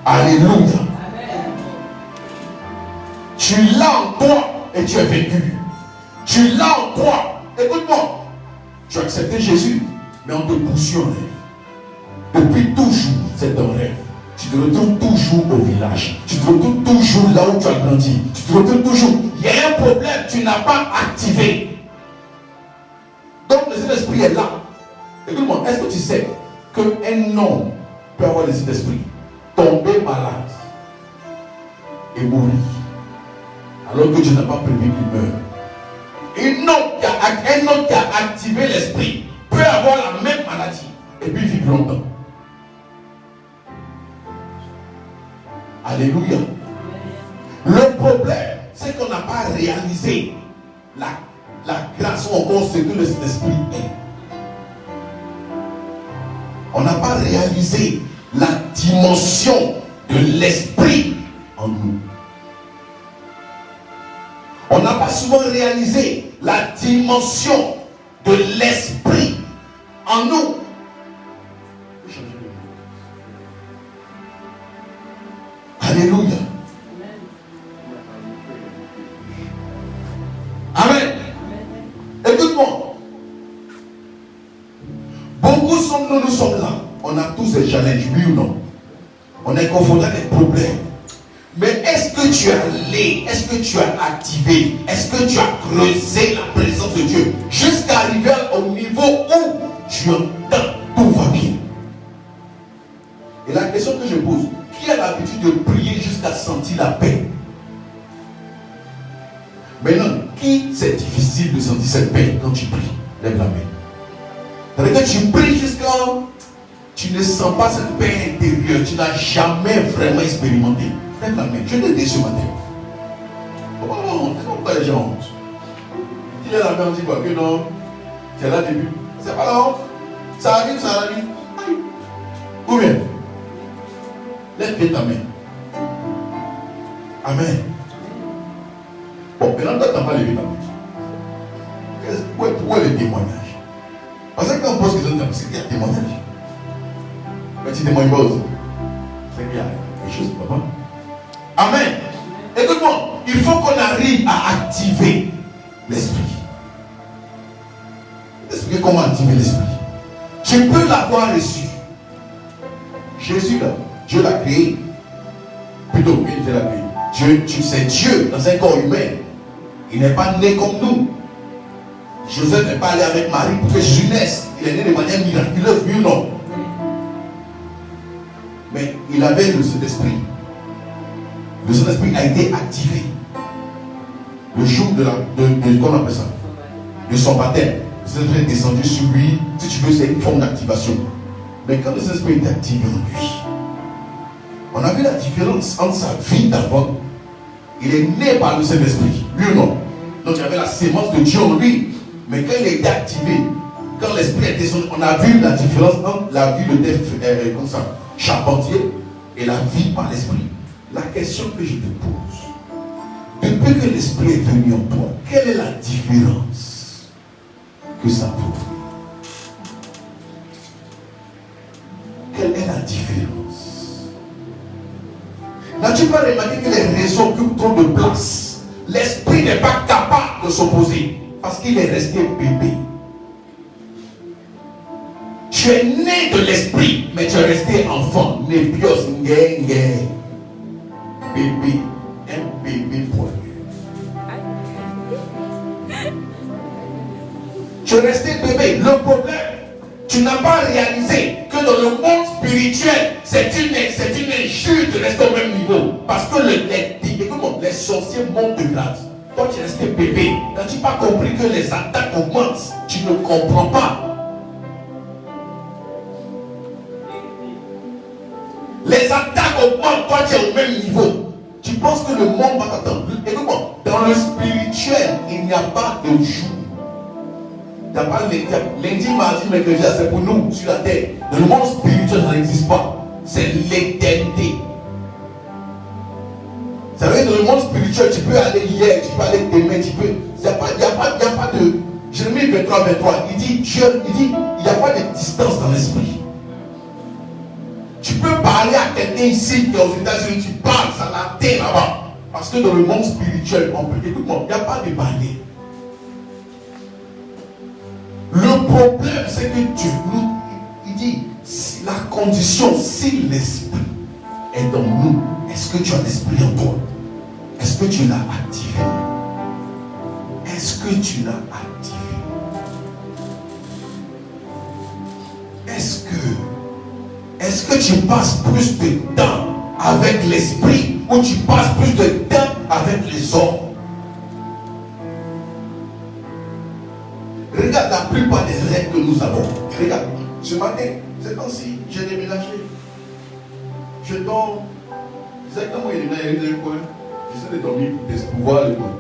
Alléluia. Tu l'as en toi et tu es vaincu. Tu l'as en toi. Écoute-moi. Tu as accepté Jésus, mais on te poursuit en rêve. Depuis toujours, c'est un rêve. Tu te retrouves toujours au village. Tu te retrouves toujours là où tu as grandi. Tu te retrouves toujours. Il y a un problème, tu n'as pas activé. Donc le Saint-Esprit est là. Écoute-moi, est-ce que tu sais qu'un homme peut avoir le Saint-Esprit, tomber malade et mourir, alors que Dieu n'a pas prévu qu'il meure? Un homme qui a activé l'esprit peut avoir la même maladie et puis vivre longtemps. Alléluia. Le problème, c'est qu'on n'a pas réalisé la grâce ou encore ce que le Saint-Esprit est. On n'a pas réalisé la dimension de l'esprit en nous. On n'a pas souvent réalisé la dimension de l'esprit en nous. Alléluia. Amen. Écoute-moi. Beaucoup nous sommes là. On a tous des challenges, oui ou non? On est confronté à des problèmes. Mais est-ce que tu as allé, est-ce que tu as activé, est-ce que tu as creusé la présence de Dieu jusqu'à arriver au niveau où tu entends, tout va bien? Et la question que je pose, qui a l'habitude de prier jusqu'à sentir la paix? Maintenant, qui c'est difficile de sentir cette paix quand tu pries? Lève la main. C'est-à-dire que tu pries jusqu'à... Tu ne sens pas cette paix intérieure. Tu n'as jamais vraiment expérimenté. Lève la main. Je te dis ce matin. Pourquoi les gens honte? Tu lèves la main, on dit quoi? Que non, c'est là le début. C'est pas la honte. Ça arrive, ça arrive. Ou bien, lève bien ta main. Amen. Bon, maintenant, toi, tu n'as pas levé ta main. Où est le témoignage? Parce que quand on pose question, c'est qu'il y a un témoignage. Mais tu témoignes pas aussi. C'est qu'il y a quelque chose, papa. Amen. Écoute-moi, il faut qu'on arrive à activer l'esprit. Expliquez comment activer l'esprit. Tu peux l'avoir reçu. Jésus là, Dieu l'a créé. Plutôt, oui, Dieu l'a créé. C'est Dieu dans un corps humain. Il n'est pas né comme nous. Joseph n'est pas allé avec Marie pour que Jésus naisse. Il est né de manière miraculeuse, oui ou non? Mais il avait le Saint-Esprit. Le Saint-Esprit a été activé le jour qu'on appelle ça, de son baptême. Le Saint-Esprit est descendu sur lui. Si tu veux, c'est une forme d'activation. Mais quand le Saint-Esprit est activé en lui, on a vu la différence entre sa vie d'avant. Il est né par le Saint-Esprit, oui ou non? Donc il y avait la sémence de Dieu en lui. Mais quand il était activé, quand l'Esprit est descendu, on a vu la différence entre la vie de comme ça, charpentier et la vie par l'Esprit. La question que je te pose, depuis que l'Esprit est venu en toi, quelle est la différence que ça prouve? Quelle est la différence? N'as-tu pas remarqué que les raisons occupent trop de place? L'Esprit n'est pas capable de s'opposer parce qu'il est resté bébé. Tu es né de l'esprit, mais tu es resté enfant. Népios, bébé. Un bébé poilu. Tu es resté bébé. Le problème, tu n'as pas réalisé que dans le monde spirituel, c'est une injure de rester au même niveau. Parce que les sorciers montent de grâce. Toi, tu es resté bébé. N'as-tu pas compris que les attaques augmentent? Tu ne comprends pas. Les attaques augmentent, toi tu es au même niveau. Tu penses que le monde va t'attendre. Écoute-moi, dans le spirituel, il n'y a pas de jour. Il n'y a pas lundi, mardi, mercredi, c'est pour nous sur la terre. Dans le monde spirituel, ça n'existe pas. C'est l'éternité. Ça veut dire dans le monde spirituel, tu peux aller hier, tu peux aller demain, tu peux. Il n'y a pas de. Jérémie 23, il dit, il n'y a pas de distance dans l'esprit. peux parler à quelqu'un ici qui est aux États-Unis, tu parles, ça l'atteint là-bas. Parce que dans le monde spirituel, écoute-moi, il n'y a pas de barrière. Le problème, c'est que Dieu, il dit, si la condition, si l'esprit est dans nous, est-ce que tu as l'esprit en toi? Est-ce que tu l'as activé? Est-ce que tu l'as activé? Est-ce que tu passes plus de temps avec l'esprit ou tu passes plus de temps avec les hommes? Regarde la plupart des règles que nous avons. Regarde, ce matin, c'est comme si j'ai déménagé. Je dors. Exactement, il est dans le coin. J'essaie de dormir pour voir le coin.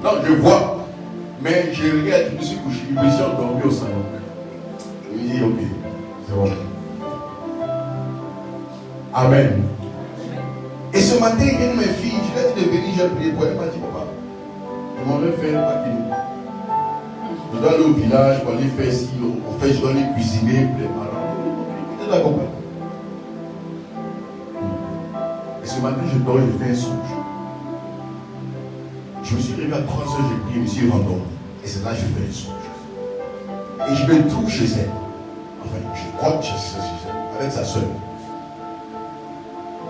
Non, je vois. Mais je regarde, je me suis couché, je me suis endormi au salon. Je me dis, ok, c'est bon. Amen. Et ce matin, il y a une de mes filles, je lui ai dit de venir, j'ai prié pour elle. Elle m'a dit, papa, je m'en vais faire un paquet. Je dois aller au village pour aller faire ici. En fait, je dois aller cuisiner pour les parents. Tu t'accompagnes. Et ce matin, je dors, je fais un songe. Je me suis réveillé à 3h, j'ai prié, je me suis rendormi. Et c'est là que je fais un songe. Et je me trouve chez elle. Enfin, je crois que chez elle, avec sa soeur.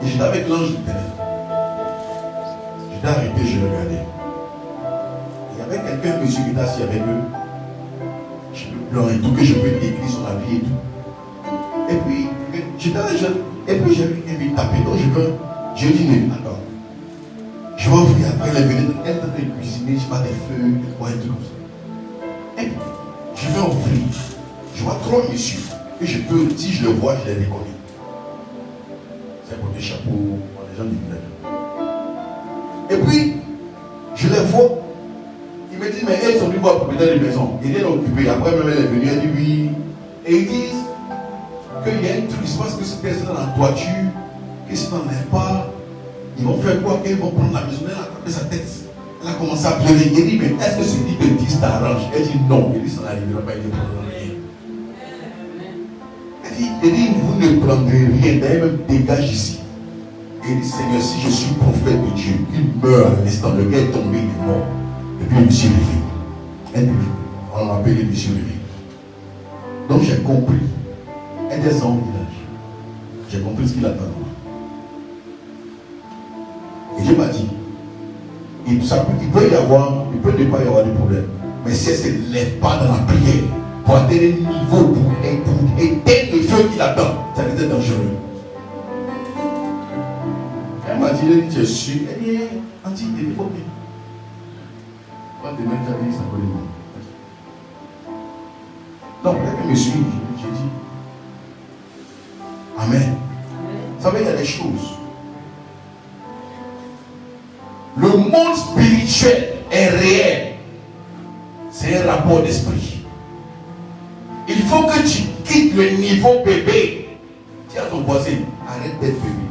Et j'étais avec l'ange du ténèbre. J'étais arrêté, je regardais. Il y avait quelqu'un, monsieur, qui était assis avec eux. Je peux pleurer tout, que je peux écrire sur la vie et tout. Et puis, j'étais là, et puis j'ai vu taper. Donc je lui ai dit, mais attends. Je vais ouvrir, après elle est venue, elle est en train de cuisiner, je vois des feux, des quoi et tout comme ça. Et puis, je vais ouvrir. Je vois 3 messieurs. Et je peux, si je le vois, je les reconnais. C'est pour des chapeaux, pour les gens du village. Et puis, je les vois. Il me dit, mais elles sont venues voir pour propriétaire de maison. Ils viennent occuper. Après, même elle est venue, elle dit oui. Et ils disent qu'il y a un truc, il se passe que cette personne dans la toiture, que si tu n'en es pas, ils vont faire quoi? Qu'ils vont prendre la maison, elle a tapé sa tête. Elle a commencé à pleurer. Il dit, mais est-ce que ce qui te dit t'arrange? Elle dit non. Il dit, ça n'arrivera pas, il ne prendra rien. Elle dit, vous ne prendrez rien. D'ailleurs, même dégage ici. Et il dit, Seigneur, si je suis prophète de Dieu, il meurt à l'instant, le gars est tombé, il est mort. Et puis, je me suis levé. Et puis, on m'a appelé, je me suis levé. Donc, j'ai compris. Elle descend au village. J'ai compris ce qu'il attend de moi. Et Dieu m'a dit, il peut y avoir, il peut ne pas y avoir de problème. Mais si elle ne se lève pas dans la prière, pour atteindre un niveau, pour éteindre le feu qu'il attend, ça va être dangereux. Elle m'a dit, je suis. Elle dit, Anti, il est ok. Pas de mettre à l'église, ça connaît moi. Donc, elle me suit, j'ai dit. Amen. Vous savez, il y a des choses. Le monde spirituel est réel. C'est un rapport d'esprit. Il faut que tu quittes le niveau bébé. Dis à ton voisin, arrête d'être bébé.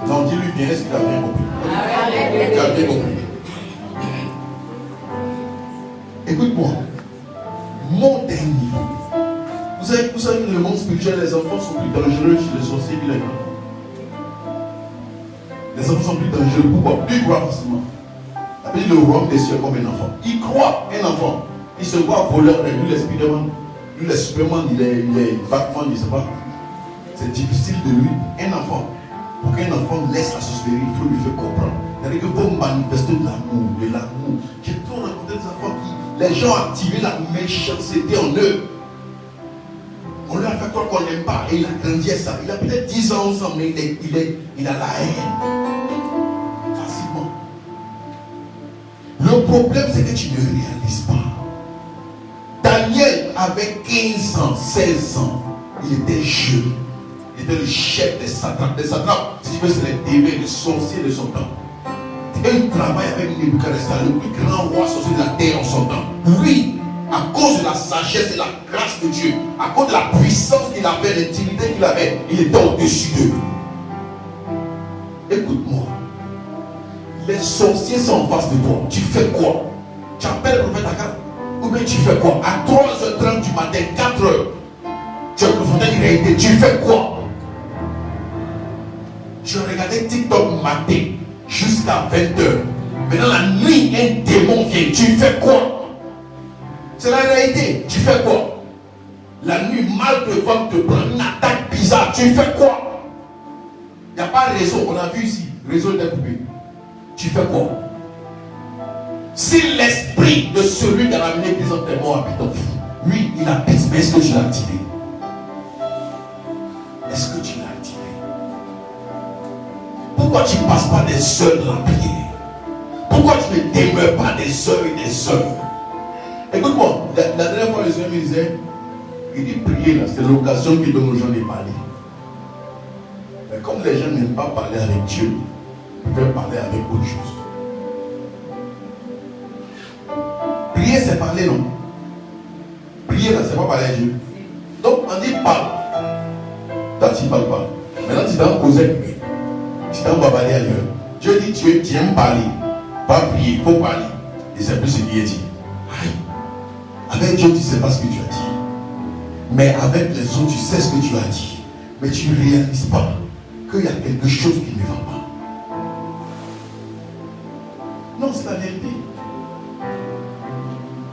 Non, dis-lui bien, est-ce qu'il a bien compris? Il a bien compris. Écoute-moi. Monte un niveau. Vous savez que dans le monde spirituel, les enfants sont plus dangereux chez les sorciers que les grands. Les enfants sont plus dangereux. Pourquoi? Plus croient forcément. Appelez le royaume des cieux comme un enfant. Il croit un enfant. Il se voit voleur. Lui, les Spiderman, lui, les Superman, il est Batman, il ne sait pas. C'est difficile de lui. Un enfant. Pour qu'un enfant laisse la sorcellerie, il faut lui faire comprendre. C'est-à-dire qu'il faut manifester de l'amour. J'ai toujours rencontré des enfants qui, les gens ont activé la méchanceté en eux. On lui a fait quoi qu'on n'aime pas et il a grandi à ça. Il a peut-être 10 ans, 11 ans, mais il a la haine. Facilement. Le problème, c'est que tu ne réalises pas. Daniel avait 15 ans, 16 ans. Il était jeune. Il était le chef des satrapes. Les satrapes, si tu veux, c'est les démons, les sorciers de son temps. Et il travaille avec Nebuchadnezzar, le plus grand roi sorcier de la terre en son temps. Lui, à cause de la sagesse et la grâce de Dieu, à cause de la puissance qu'il avait, l'intimité qu'il avait, il était au-dessus d'eux. Écoute-moi. Les sorciers sont en face de toi. Tu fais quoi? Tu appelles le prophète Akab? Ou bien tu fais quoi? À 3h30 du matin, 4h, Tu es confronté à une réalité. Tu fais quoi? Je regardais TikTok matin jusqu'à 20h. Maintenant la nuit, un démon vient. Tu fais quoi? C'est la réalité. Tu fais quoi? La nuit, mal te va te prendre une attaque bizarre. Tu fais quoi? Il n'y a pas de réseau. On a vu ici. Réseau est coupé. Tu fais quoi? Si l'esprit de celui qui a ramené l'église en témoin habite en vous, lui, il habite. Mais est-ce que tu l'as activé? Est-ce que tu l'as activé? Pourquoi tu ne passes pas des heures de la prière? Pourquoi tu ne demeures pas des heures et des heures? Écoute-moi, la dernière fois, le Seigneur me disait, il dit prier là, c'est l'occasion qu'il donne aux gens de parler. Mais comme les gens n'aiment pas parler avec Dieu, ils veulent parler avec autre chose. Prier, c'est parler, non? Prier là, c'est pas parler à Dieu. Donc, on dit parle. Toi, tu ne parles pas. Maintenant, tu t'en causes avec lui. Tu t'en vas parler ailleurs. Dieu dit, tu aimes parler. Pas prier, il faut parler. Et c'est plus ce qu'il est dit. Aïe. Avec Dieu, tu ne sais pas ce que tu as dit. Mais avec les autres, tu sais ce que tu as dit. Mais tu ne réalises pas qu'il y a quelque chose qui ne va pas. Non, c'est la vérité.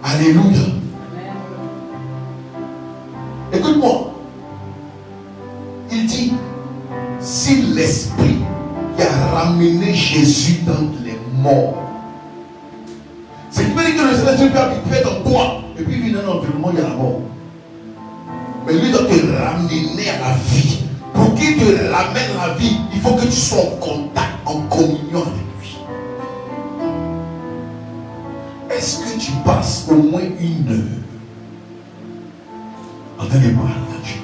Alléluia. Écoute-moi. Il dit, si l'esprit qui a ramené Jésus d'entre les morts, c'est qui veut dire que le Saint-Esprit peut habiter dans toi, et puis il vient dans l'environnement, il y a la mort. Mais lui doit te ramener à la vie. Pour qu'il te ramène à la vie, il faut que tu sois en contact, en communion avec lui. Est-ce que tu passes au moins une heure en train de parler à Dieu?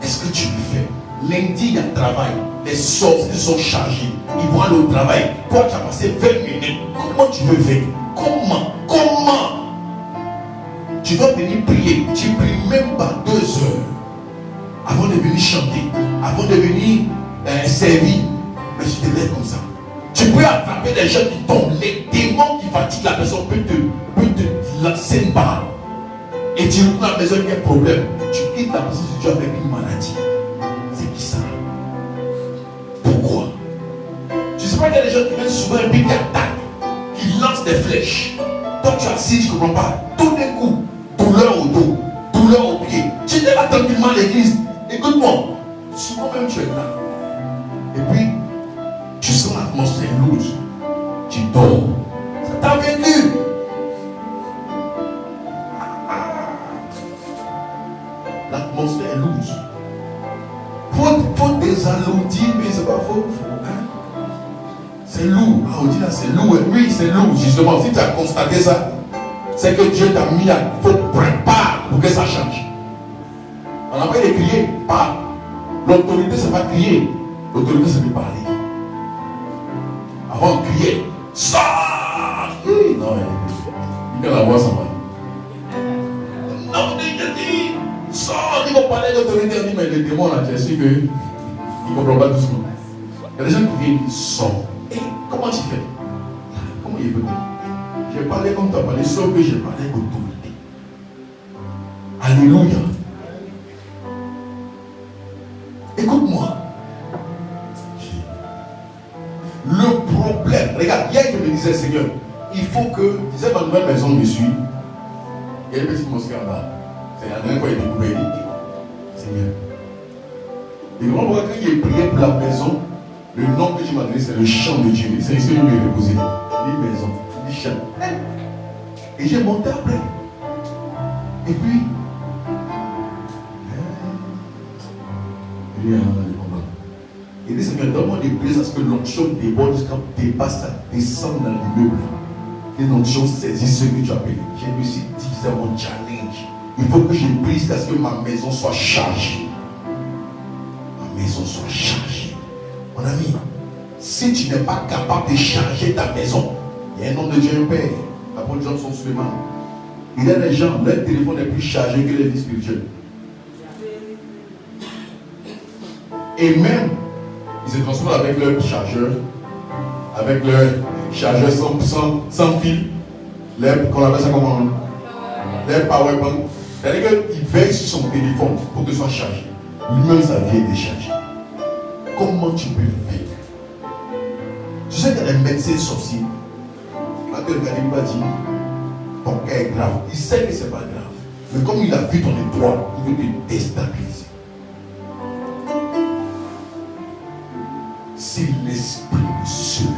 Est-ce que tu le fais? Lundi, il y a travail. Les sorciers sont chargés. Ils vont aller au travail. Toi, tu as passé 20 minutes. Comment tu veux faire? Comment? Tu dois venir prier. Tu ne pries même pas 2 heures avant de venir chanter, avant de venir servir. Mais tu te lèves comme ça. Tu peux attraper des gens qui tombent. Les démons qui fatiguent la personne peuvent te lancer une balle. Et tu retournes à la maison, il y a un problème. Tu quittes la maison si tu as avec une maladie. C'est qui ça? Pourquoi? Tu sais pas qu'il y a des gens qui viennent souvent et puis qui attaquent, qui lancent des flèches. Toi tu as assis, tu ne comprends pas. Tout d'un coup, douleur au dos, douleur au pied. Tu n'es pas tranquillement à l'église. Écoute-moi, souvent même tu es là. Et puis, tu sens l'atmosphère lourde. Tu dors. Ça t'a vaincu. L'atmosphère est lourde. Faut désalourdir, mais c'est pas faux. Hein? C'est lourd. Ah, on dit là, c'est lourd. Oui, c'est lourd. Justement, si tu as constaté ça, c'est que Dieu t'a mis à. Il faut préparer pour que ça change. On n'a pas de crier. Pas. L'autorité, c'est pas crier. L'autorité, c'est de parler. Avant de crier, sors! Non, il faut la voix, ça va. Non, il dit, sors! Il faut parler d'autorité. On dit, mais les démons, là, tu es sûr qu'ils ne comprennent pas doucement. Il y a des gens qui viennent, ils sortent. Et comment tu fais? Comment il veut? J'ai parlé comme tu as parlé, sauf que j'ai parlé d'autorité. Alléluia. Écoute-moi. Le problème, regarde, hier je me disais, Seigneur, il faut que, tu sais, ma nouvelle maison me suit. Il y a une petite mosquée en bas. C'est la dernière fois qu'il a découvert. Seigneur. Et vraiment, quand il est prié pour la maison, le nom que tu m'as donné, c'est le chant de Dieu. C'est ici où il est déposé. Une maison, une chant. Et j'ai monté après. Et puis, il dit, Seigneur, donne-moi des prières à ce que l'onction déborde jusqu'à dépasse, ça descend dans l'immeuble. Que l'onction saisisse ce que tu as appelé. Je me suis dit, c'est mon challenge. Il faut que je prie jusqu'à ce que ma maison soit chargée. Ma maison soit chargée. Mon ami, si tu n'es pas capable de charger ta maison, il y a un homme de Dieu, un père, l'apôtre Johnson Suleiman. Il y a des gens, leur téléphone est plus chargé que les vies spirituelles. Et même, ils se transforment avec leur chargeur sans fil, qu'on appelle ça comment? Leur powerbank. C'est-à-dire qu'il veille sur son téléphone pour que ce soit chargé. Lui-même, sa vie est déchargée. Comment tu peux vivre? Tu sais qu'il y a des médecins sorciers. Quand tu regardes, il va dire ton cas est grave. Il sait que ce n'est pas grave. Mais comme il a vu ton étoile, il veut te déstabiliser. C'est l'esprit de celui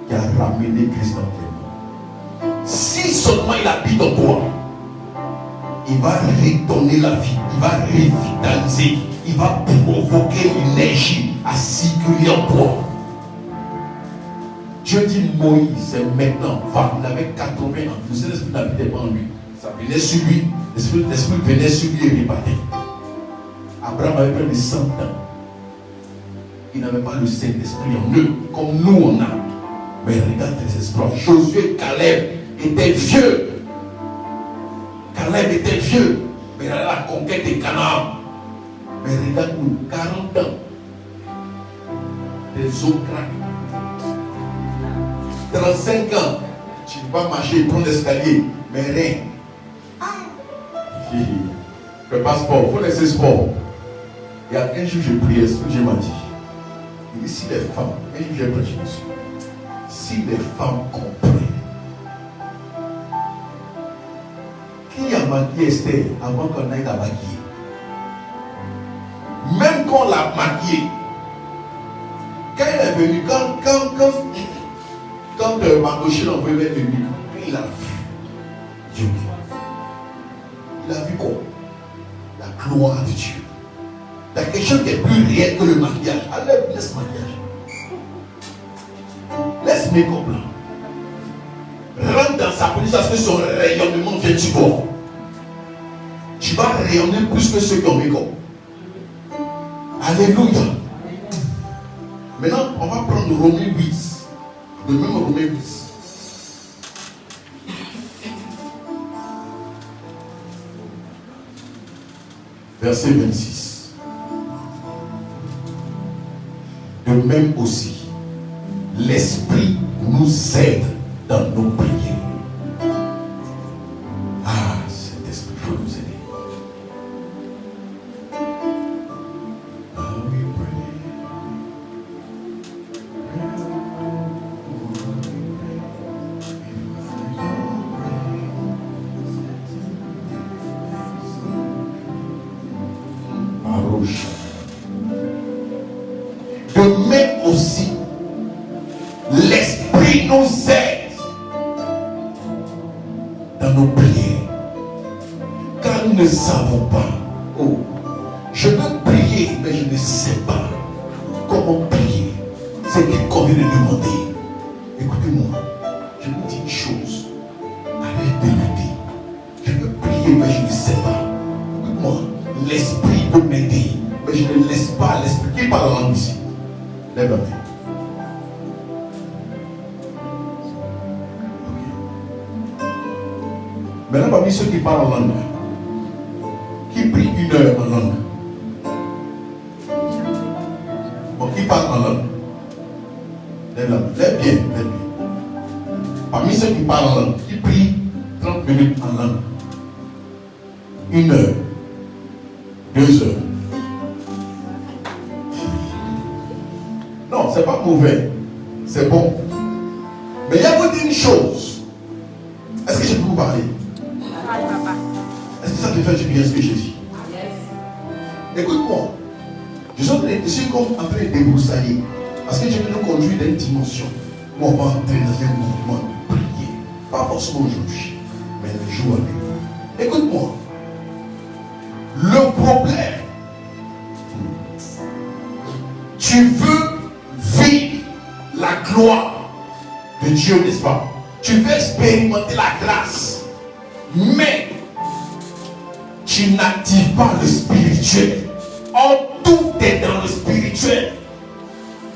qui a ramené Christ dans tes mains. Si seulement il habite en toi, il va redonner la vie, il va revitaliser, il va provoquer l'énergie à circuler en toi. Dieu dit Moïse, c'est maintenant, va, il avait 80 ans, le Saint-Esprit n'habitait pas en lui. Ça venait sur lui, l'Esprit venait sur lui et repartait. Abraham avait près de 100 ans. Il n'avait pas le Saint-Esprit en eux, comme nous on a. Mais regarde les exploits. Josué, Caleb étaient vieux. Caleb était vieux, mais il avait la conquête des Canaan. Mais regarde-nous, 40 ans. Des eaux craquent. 35 ans, tu vas marcher, prendre l'escalier, mais rien. Fais pas sport, il faut laisser sport. Il y a un jour, je priais, ce que Dieu m'a dit. Il dit, si les femmes, un jour j'ai prêché dessus, si les femmes comprennent, qui a maquillé Esther avant qu'on aille la maquiller? Même quand on l'a maquillée, quand elle est venue, quand Mardochée l'envoyait vers lui, il a vu Dieu. Il a vu quoi? La gloire de Dieu. Il y a quelque chose qui est plus réel que le maquillage. Allez, laisse maquillage. Laisse make-up là. Rentre dans sa police parce que son rayonnement vient du corps. Tu vas rayonner plus que ceux qui ont make-up. Alléluia. Maintenant, on va prendre Romains 8. Le même Romains 8. Verset 26. De même aussi, l'Esprit nous aide dans nos prières. Ah, cet Esprit faut nous aider. De même aussi, l'Esprit nous aide dans nos prières. Car nous ne savons pas. Oh, je veux prier, mais je ne sais pas comment prier. C'est qu'il convient de demander. Écoutez-moi, je vous dis une chose. Arrête de lutter. Je veux prier, mais je ne sais pas. Écoute-moi, l'Esprit peut m'aider, mais je ne laisse pas l'Esprit. Qui parle en langue ici? Lève la main. Maintenant, parmi ceux qui parlent en langue, qui prient 1 heure en langue? Bon, qui parle en langue? Lève la main. Lève bien, lève bien. Parmi ceux qui parlent en langue, qui prient 30 minutes en langue? 1 heure, 2 heures. Non, c'est pas mauvais, c'est bon. Mais il y a vous dire une chose. Est-ce que je peux vous parler? Est-ce que ça te fait du bien ce que j'ai dit? Écoute-moi. Je suis comme en train de débroussailler. Parce que je vais nous conduire dans une dimension où on va entrer dans un mouvement de prière. Pas forcément aujourd'hui, mais le jour à venir. Écoute-moi. Le problème, tu veux vivre la gloire de Dieu, n'est-ce pas? Tu veux expérimenter la grâce, mais tu n'actives pas le spirituel. Or, tout est dans le spirituel.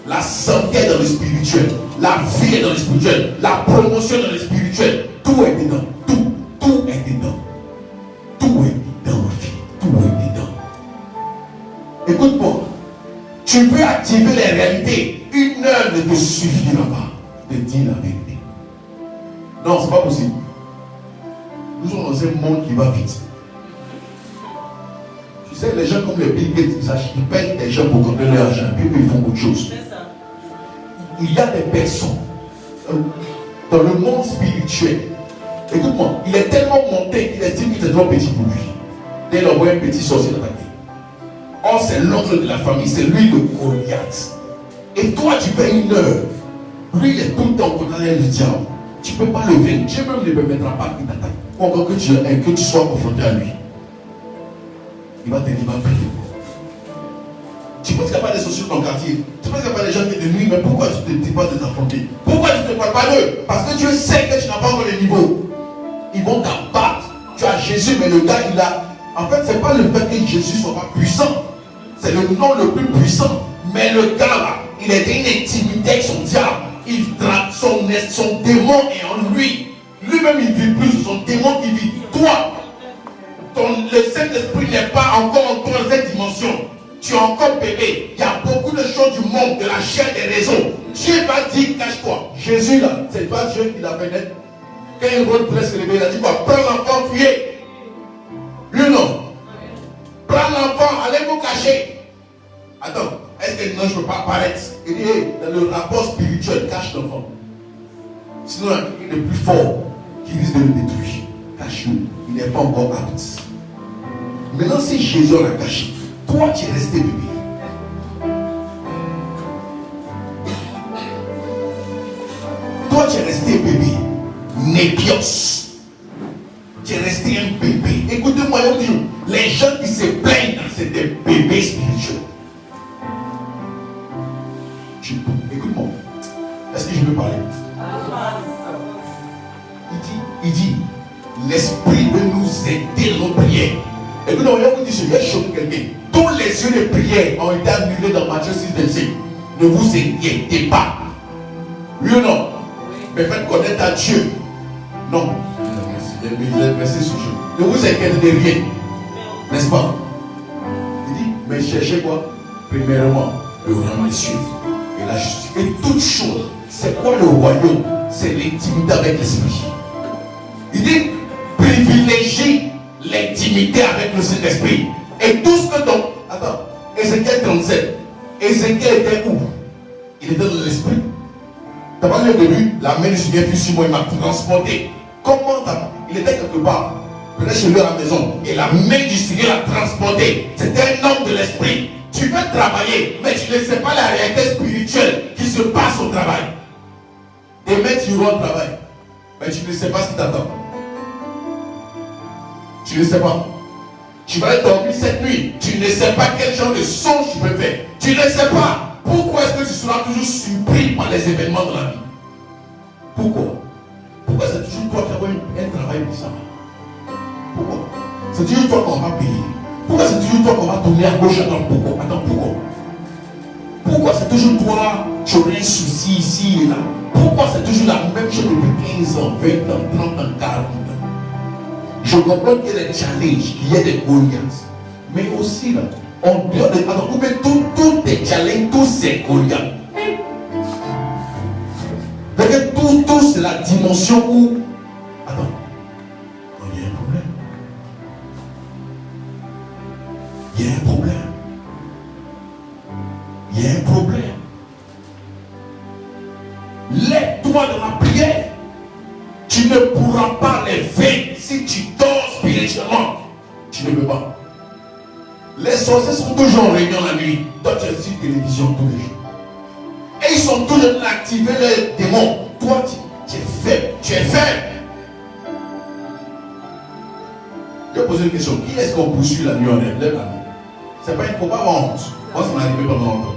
La santé est dans le spirituel. La vie est dans le spirituel. La promotion est dans le spirituel. Tout est dedans. Tout est dedans. Tout est dedans, ma fille. Tout est dedans. Écoute-moi. Tu veux activer les réalités. 1 heure ne te suffira pas. Je te dis la vérité. Non, c'est pas possible. Nous sommes dans un monde qui va vite. Tu sais, les gens comme les Bill Gates, ils payent des gens pour contrôler leur argent, puis ils font autre chose. Il y a des personnes dans le monde spirituel. Écoute-moi, il est tellement monté qu'il estime qu'il est trop petit pour lui. Dès qu'il envoie un petit sorcier dans ta vie. Or, c'est l'oncle de la famille, c'est lui le Goliath. Et toi, tu fais une heure. Lui, il est tout le temps contre le diable. Tu ne peux pas le vaincre. Dieu même ne permettra pas qu'il t'attaque. Ou encore que tu sois confronté à lui. Il va te dire, va prier. Tu penses qu'il n'y a pas des sociaux dans ton quartier. Tu penses qu'il n'y a pas des gens qui te nuisent. Mais pourquoi tu ne te dis pas de t'affronter? Pourquoi tu ne te parles pas d'eux? Parce que Dieu sait que tu n'as pas encore le niveau. Ils vont t'abattre. Tu as Jésus, mais le gars, il a... En fait, ce n'est pas le fait que Jésus soit pas puissant. C'est le nom le plus puissant. Mais le gars là, il est une intimité avec son diable. Il traque son démon est en lui. Lui-même, il vit plus. Son démon qui vit. Toi, le Saint-Esprit n'est pas encore dans cette dimension. Tu es encore bébé. Il y a beaucoup de choses du monde, de la chair, des raisons. Dieu va dire, cache-toi. Jésus là, c'est pas Dieu qui l'a fait naître. Quand il voulait se réveiller, il a dit quoi? Prends l'enfant, fuyez. Lui non. Prends l'enfant, allez vous cacher. Attends, est-ce que non, je ne peux pas apparaître? Il dit, hey, dans le rapport spirituel, cache l'enfant. Sinon, il est plus fort qui risque de le détruire. Cache-le. Il n'est pas encore apte. Maintenant, si Jésus l'a caché, toi, tu es resté bébé. Toi, tu es resté bébé. Népios. Tu es resté un bébé. Écoutez-moi, les gens qui se plaignent, c'est des bébés spirituels. Écoute-moi. Est-ce que je peux parler? Il dit, l'esprit veut nous aider dans nos prières. Écoutez-moi, je vous dis, je vais choquer quelqu'un. Tous les yeux de prière ont été annulés dans Matthieu 6:26. Ne vous inquiétez pas. Oui ou non? Mais faites connaître à Dieu. Non. Ne vous inquiétez de rien. N'est-ce pas? Il dit, mais cherchez quoi? Premièrement, le royaume des cieux et la justice. Et toute chose, c'est quoi le royaume? C'est l'intimité avec l'esprit. Il dit, privilégie l'intimité avec le Saint-Esprit. Et tout ce que donc, attends, Ézéchiel 37, Ézéchiel était où? Il était dans l'esprit. Tu as pas vu au début, la main du Seigneur fut sur moi, il m'a transporté. Comment il était quelque part, peut-être chez lui à la maison, et la main du Seigneur l'a transporté. C'était un homme de l'esprit. Tu veux travailler, mais tu ne sais pas la réalité spirituelle qui se passe au travail. Demain, tu iras au travail, mais tu ne sais pas ce qui t'attend. Tu ne sais pas. Tu vas dormir cette nuit. Tu ne sais pas quel genre de songe tu peux faire. Tu ne sais pas. Pourquoi est-ce que tu seras toujours surpris par les événements de la vie? Pourquoi? Pourquoi c'est toujours toi qui as un travail bizarre? Pourquoi? C'est toujours toi qu'on va payer. Pourquoi c'est toujours toi qu'on va tourner à gauche? Attends, pourquoi? Attends, pourquoi? Pourquoi c'est toujours toi qui aurais un souci ici et là? Pourquoi c'est toujours la même chose depuis 15 ans, 20 ans, 30 ans, 40 ans? Je comprends qu'il y a des challenges, qu'il y a des Goliaths. Mais aussi là, en dehors de... Alors, vous mettez tous les challenges, tous ces Goliaths. Parce que tout c'est la dimension où... Attends. Il y a un problème. Il y a un problème. Il y a un problème. Lève-toi dans la prière. Tu ne pourras pas les vaincre si tu dors spirituellement. Tu ne peux pas. Les sorciers sont toujours en réunion la nuit. Toi, tu es sur télévision tous les jours. Et ils sont toujours en train d'activer les démons. Toi, tu es faible. Tu es faible. Je vais poser une question. Qui est-ce qu'on poursuit la nuit en rêve? Lève la main. C'est pas une faut pas avoir honte. Moi, ça m'est arrivé pendant longtemps.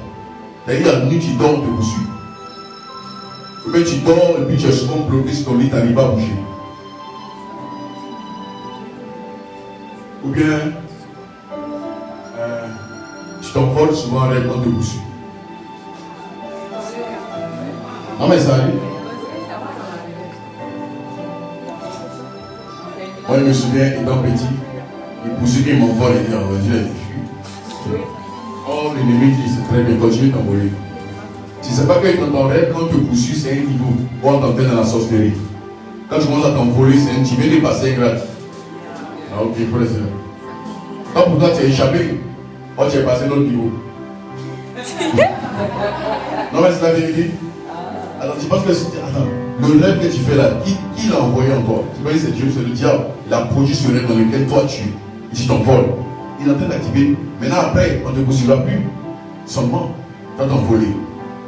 C'est-à-dire, la nuit, tu dors, on te poursuit. Ou bien tu dors et puis tu es souvent bloqué sur ton lit, tu n'arrives pas à bouger. Ou bien tu t'envoles souvent en rêve, on te poursuit. Non mais ça arrive. Moi je me souviens, étant petit, il poursuit, il m'envole et il dit, oh Dieu, je fuis. Oh l'ennemi dit, c'est très bien, continue t'envoler. Tu ne sais pas que dans ton rêve, quand tu poursuis, c'est un niveau. Ou on t'entend dans la sorcellerie. Quand tu commences à t'envoler, c'est un petit peu dépassé grave. Ah ok, frère. Quand pour toi tu es échappé, oh, tu es passé l'autre niveau. Non mais c'est la vérité. Alors tu penses que attends, le rêve que tu fais là, qui l'a envoyé encore? Tu vois, c'est Dieu, c'est le diable. Il a produit ce rêve dans lequel toi tu t'envoles. Il est en train d'activer. Maintenant après, on ne te poursuivra plus. Seulement, tu vas t'envoler.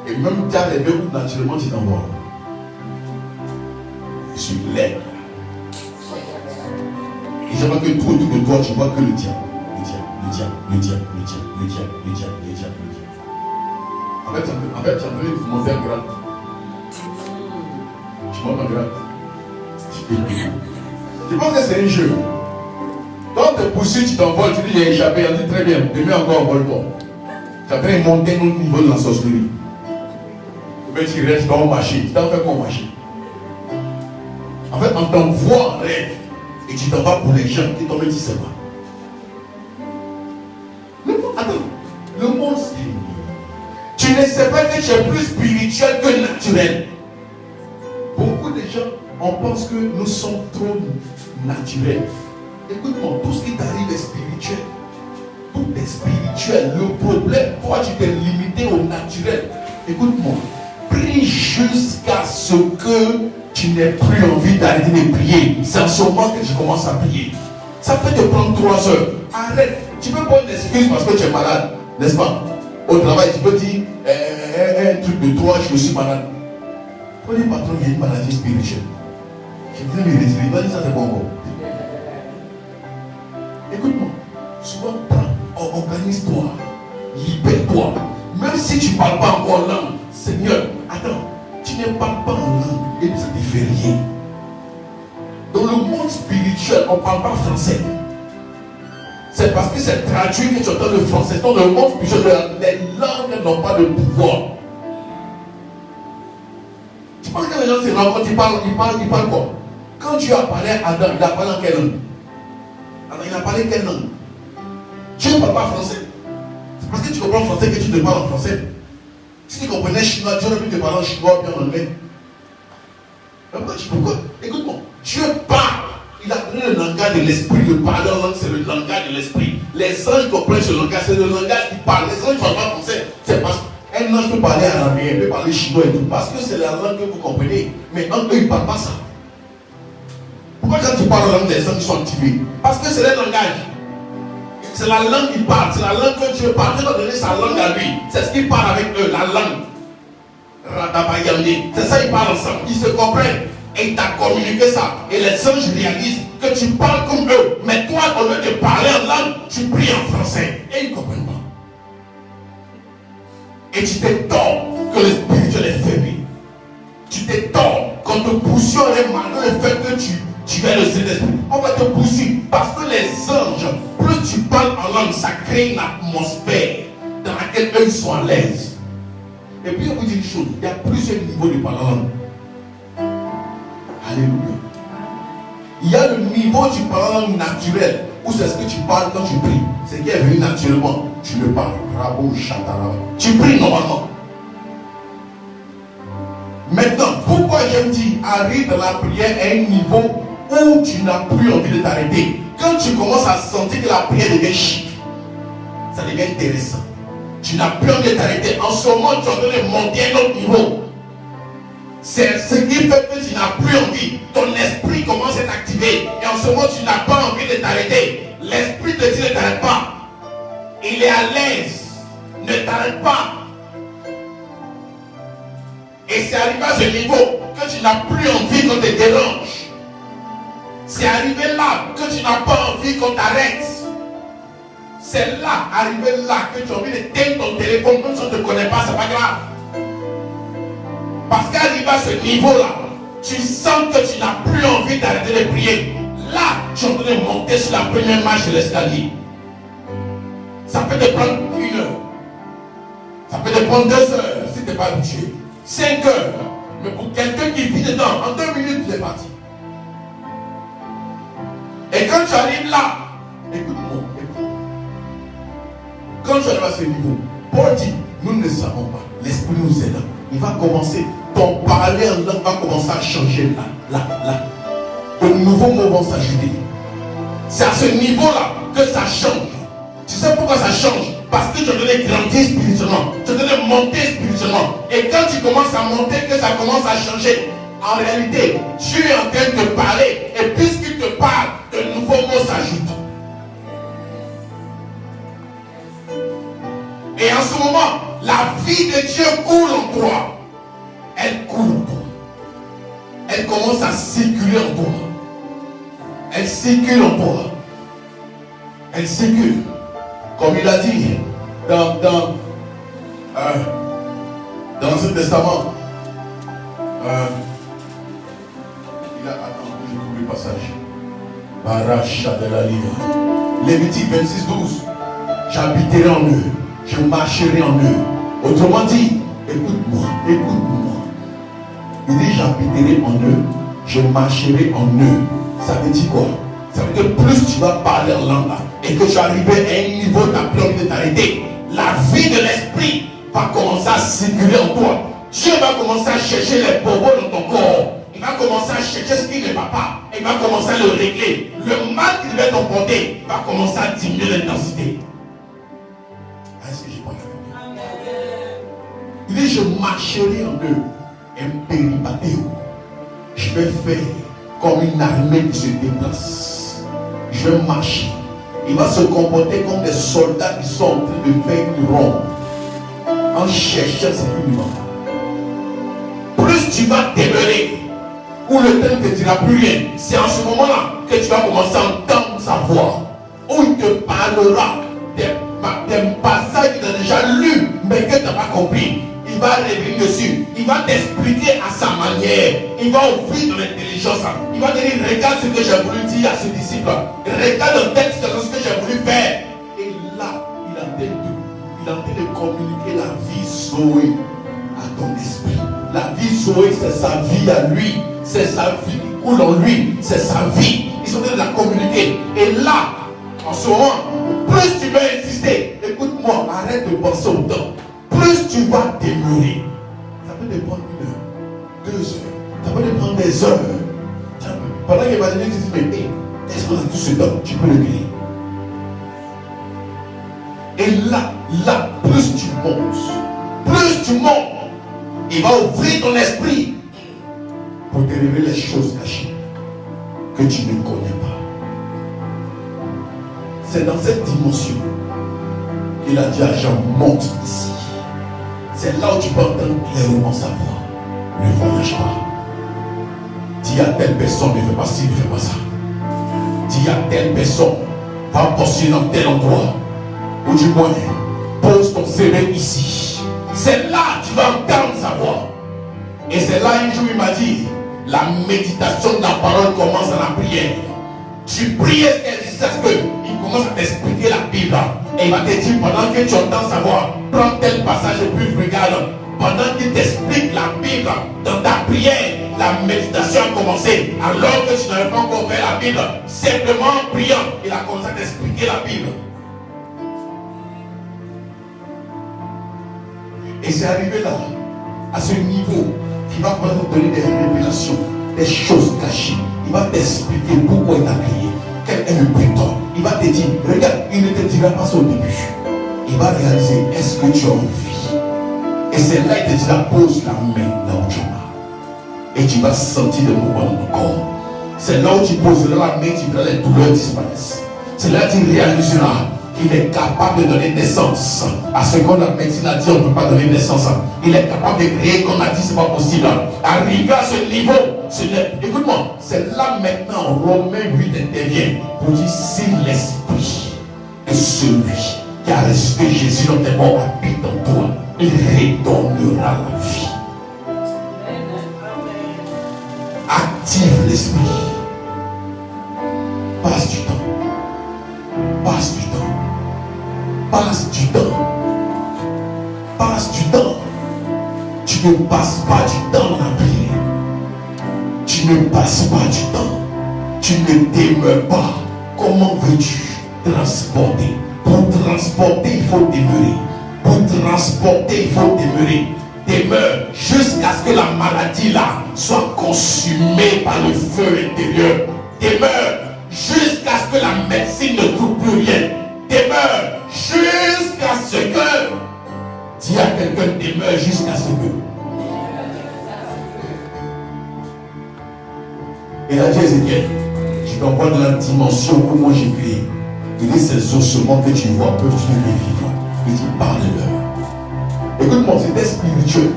Et même tu as rêvé où naturellement tu t'envoles. Je suis l'air. Et j'aimerais que tout autour de toi, tu vois que le diable. En fait, tu es en train de monter en grade. Tu montes en grade. Tu penses que c'est un jeu. Quand tu te poursuis, tu t'envoles, tu dis j'ai échappé, on dit très bien, demain encore envole-toi. Tu es en train de monter au niveau de la sorcellerie. Mais tu restes dans le marché, tu t'en fais quoi au marché? En fait, on t'envoie en rêve et tu t'en vas pour les gens qui t'ont dit c'est quoi. Attends, le monde c'est. Tu ne sais pas que tu es plus spirituel que naturel. Beaucoup de gens, on pense que nous sommes trop naturels. Écoute-moi, tout ce qui t'arrive est spirituel. Tout est spirituel. Le problème, toi, tu t'es limité au naturel. Écoute-moi, prie jusqu'à ce que tu n'aies plus envie d'arrêter de prier. C'est en ce moment que tu commences à prier. Ça peut te prendre 3 heures. Arrête. Tu peux pas une excuse parce que tu es malade, n'est-ce pas? Au travail, tu peux dire un truc de 3, je suis malade. On dit, patron, il y a une maladie spirituelle. Je viens de retirer. Il va dire ça, c'est bon. Écoute-moi, souvent, organise-toi, libère-toi. Même si tu ne parles pas encore langue, Seigneur, attends, tu ne parles pas en langue et ça ne te fait rien. Dans le monde spirituel, on ne parle pas français. C'est parce que c'est traduit que tu entends le français. Dans le monde spirituel, les langues n'ont pas de pouvoir. Tu penses que les gens se rencontrent, ils parlent quoi? Quand Dieu a parlé à Adam, il a parlé en quelle langue? Alors il a parlé quelle langue? Dieu ne parle pas français. C'est parce que tu comprends français que tu te parles en français. Si tu comprenais chinois, Dieu aurait pu te parler en chinois bien en anglais. Pourquoi? Écoute-moi, Dieu parle. Il a donné le langage de l'esprit. Le parler en langue, c'est le langage de l'esprit. Les anges comprennent ce langage, c'est le langage qui parle. Les anges ne parlent pas français. C'est parce qu'un ange peut parler arabe, il peut parler chinois et tout. Parce que c'est la langue que vous comprenez. Mais entre eux, ils ne parlent pas ça. Pourquoi quand tu parles en langue, les anges sont activés? Parce que c'est le langage. C'est la langue qu'il parle. C'est la langue que Dieu parle. Dieu va donner sa langue à lui. C'est ce qu'il parle avec eux, la langue. C'est ça, ils parlent ensemble. Ils se comprennent. Et il t'a communiqué ça. Et les anges réalisent que tu parles comme eux. Mais toi, au lieu de parler en langue, tu pries en français. Et ils ne comprennent pas. Et tu t'étonnes que le spirituel est faible. Tu t'étonnes quand te poussions malgré le fait que tu es le Saint-Esprit. On va te pousser. Parce que les anges, plus tu parles en langue, ça crée une atmosphère dans laquelle eux sont à l'aise. Et puis, je vous dis une chose. Il y a plusieurs niveaux de parler en langue. Alléluia. Il y a le niveau du parlant naturel, où c'est ce que tu parles quand tu pries. C'est ce qui est venu naturellement. Tu le parles. Tu pries normalement. Maintenant, pourquoi j'aime dire arrive dans la prière à un niveau où tu n'as plus envie de t'arrêter? Quand tu commences à sentir que la prière devient chic, ça devient intéressant. Tu n'as plus envie de t'arrêter. En ce moment, tu es en train de monter à un autre niveau. C'est ce qui fait que tu n'as plus envie. Ton esprit commence à être activé. Et en ce moment, tu n'as pas envie de t'arrêter. L'esprit te dit ne t'arrête pas. Il est à l'aise. Ne t'arrête pas. Et c'est arrivé à ce niveau que tu n'as plus envie qu'on te dérange. C'est arrivé là que tu n'as pas envie qu'on t'arrête. C'est là, arrivé là, que tu as envie de tenir ton téléphone, même si on ne te connaît pas, c'est pas grave. Parce qu'arrivé à ce niveau-là, tu sens que tu n'as plus envie d'arrêter de prier. Là, tu es en train de monter sur la première marche de l'escalier. Ça peut te prendre 1 heure. Ça peut te prendre 2 heures si tu n'es pas habitué. 5 heures. Mais pour quelqu'un qui vit dedans, en 2 minutes, tu es parti. Et quand tu arrives là, écoute-moi, écoute. Quand tu arrives à ce niveau, Paul dit, nous ne savons pas. L'esprit nous est là. Il va commencer, ton parler en langue va commencer à changer là. De nouveaux mots vont s'ajouter. C'est à ce niveau-là que ça change. pourquoi ça change? Parce que tu es donné grandir spirituellement, tu es donné monter spirituellement. Et quand tu commences à monter, que ça commence à changer. En réalité, Dieu est en train de te parler. Et puisqu'il te parle, de nouveaux mots s'ajoutent. Et en ce moment, la vie de Dieu coule en toi. Elle coule en toi. Elle commence à circuler en toi. Elle circule en toi. Elle circule. Comme il a dit dans l'Ancien Testament. J'ai trouvé le passage. Baracha de la Livre. Lévitique 26, 12. J'habiterai en eux. Je marcherai en eux. Autrement dit, écoute-moi, écoute-moi. Il dit j'habiterai en eux. Je marcherai en eux. Ça veut dire quoi? Ça veut dire que plus tu vas parler en langue et que tu arrives à un niveau, tu n'as plus envie de t'arrêter. La vie de l'esprit va commencer à circuler en toi. Dieu va commencer à chercher les bobos dans ton corps. Il va commencer à chercher ce qui ne va pas. Et il va commencer à le régler. Le mal qu'il va t'emporter va commencer à diminuer l'intensité. Est-ce que j'ai pas fait? Il dit je marcherai en eux. Je vais faire comme une armée qui se déplace. Je vais marcher. Il va se comporter comme des soldats qui sont en train de faire une ronde en cherchant ce qui lui manque. Plus tu vas demeurer, où le temps ne te dira plus rien, c'est en ce moment-là que tu vas commencer à entendre sa voix, où il te parlera des passages qu'il a déjà lus, mais que tu n'as pas compris. Il va revenir dessus, il va t'expliquer à sa manière, il va ouvrir ton intelligence, il va te dire regarde ce que j'ai voulu dire à ce disciple, regarde le texte de ce que j'ai voulu faire. Et là, il est en train de communiquer la vie Zoé à ton esprit. La vie Zoé, c'est sa vie à lui, c'est sa vie qui coule en lui, c'est sa vie. Ils sont en train de la communiquer. Et là, en ce moment, plus tu vas insister, écoute-moi, arrête de penser au temps. Plus tu vas demeurer, ça peut te prendre 1 heure, 2 heures, ça peut te prendre des heures. Pendant qu'il va dire, tu dis, mais est-ce qu'on a tout ce temps? Tu peux le griller. Et là, plus tu montes, il va ouvrir ton esprit pour te révéler les choses cachées que tu ne connais pas. C'est dans cette dimension qu'il a dit à Jean, monte ici. C'est là où tu peux entendre clairement sa voix. Ne voyage pas. Dis à telle personne, ne fais pas ci, ne fais pas ça. Dis à telle personne, va poster dans tel endroit. Ou du moins, pose ton CV ici. C'est là que tu vas entendre sa voix. Et c'est là un jour il m'a dit, la méditation de la parole commence à la prière. Tu pries jusqu'à ce qu'il commence à t'expliquer la Bible. Et il va te dire, pendant que tu entends sa voix, prends tel passage et puis regarde. Pendant qu'il t'explique la Bible dans ta prière, la méditation a commencé. Alors que tu n'avais pas encore fait la Bible, simplement en priant, il a commencé à t'expliquer la Bible. Et c'est arrivé là, à ce niveau, qu'il va te donner des révélations, des choses cachées. Il va t'expliquer pourquoi il t'a créé, quel est le but. Il va te dire, regarde, il ne te dira pas ça au début. Il va réaliser, est-ce que tu as envie? Et c'est là qu'il te dira, pose la main là où tu as. Et tu vas sentir le mouvement dans ton corps. C'est là où tu poseras la main, tu verras les douleurs disparaissent. C'est là que tu réaliseras qu'il est capable de donner naissance à ce qu'on a médecine a dit, on ne peut pas donner naissance. Il est capable de créer comme on a dit, c'est pas possible. Arriver à ce niveau, écoute-moi, c'est là maintenant, Romains 8 intervient pour dire si l'esprit de celui qui a ressuscité Jésus dans tes morts habite en toi, il redonnera la vie. Active l'esprit. Passe du temps. Passe du temps. Passe du temps. Passe du temps. Tu ne passes pas du temps dans la prière. Tu ne passes pas du temps. Tu ne demeures pas. Comment veux-tu transporter? Pour transporter, il faut demeurer. Pour transporter, il faut demeurer. Demeure jusqu'à ce que la maladie là soit consumée par le feu intérieur. Demeure jusqu'à ce que la médecine ne trouve plus rien. Demeure jusqu'à Dis à quelqu'un, demeure jusqu'à ce que. Et là, Dieu Ézéchiel, je t'envoie dans la dimension où moi j'ai créé. Il dit, ces ossements que tu vois peuvent revivre. Il dit, parle-leur. Écoute-moi, c'était spirituel.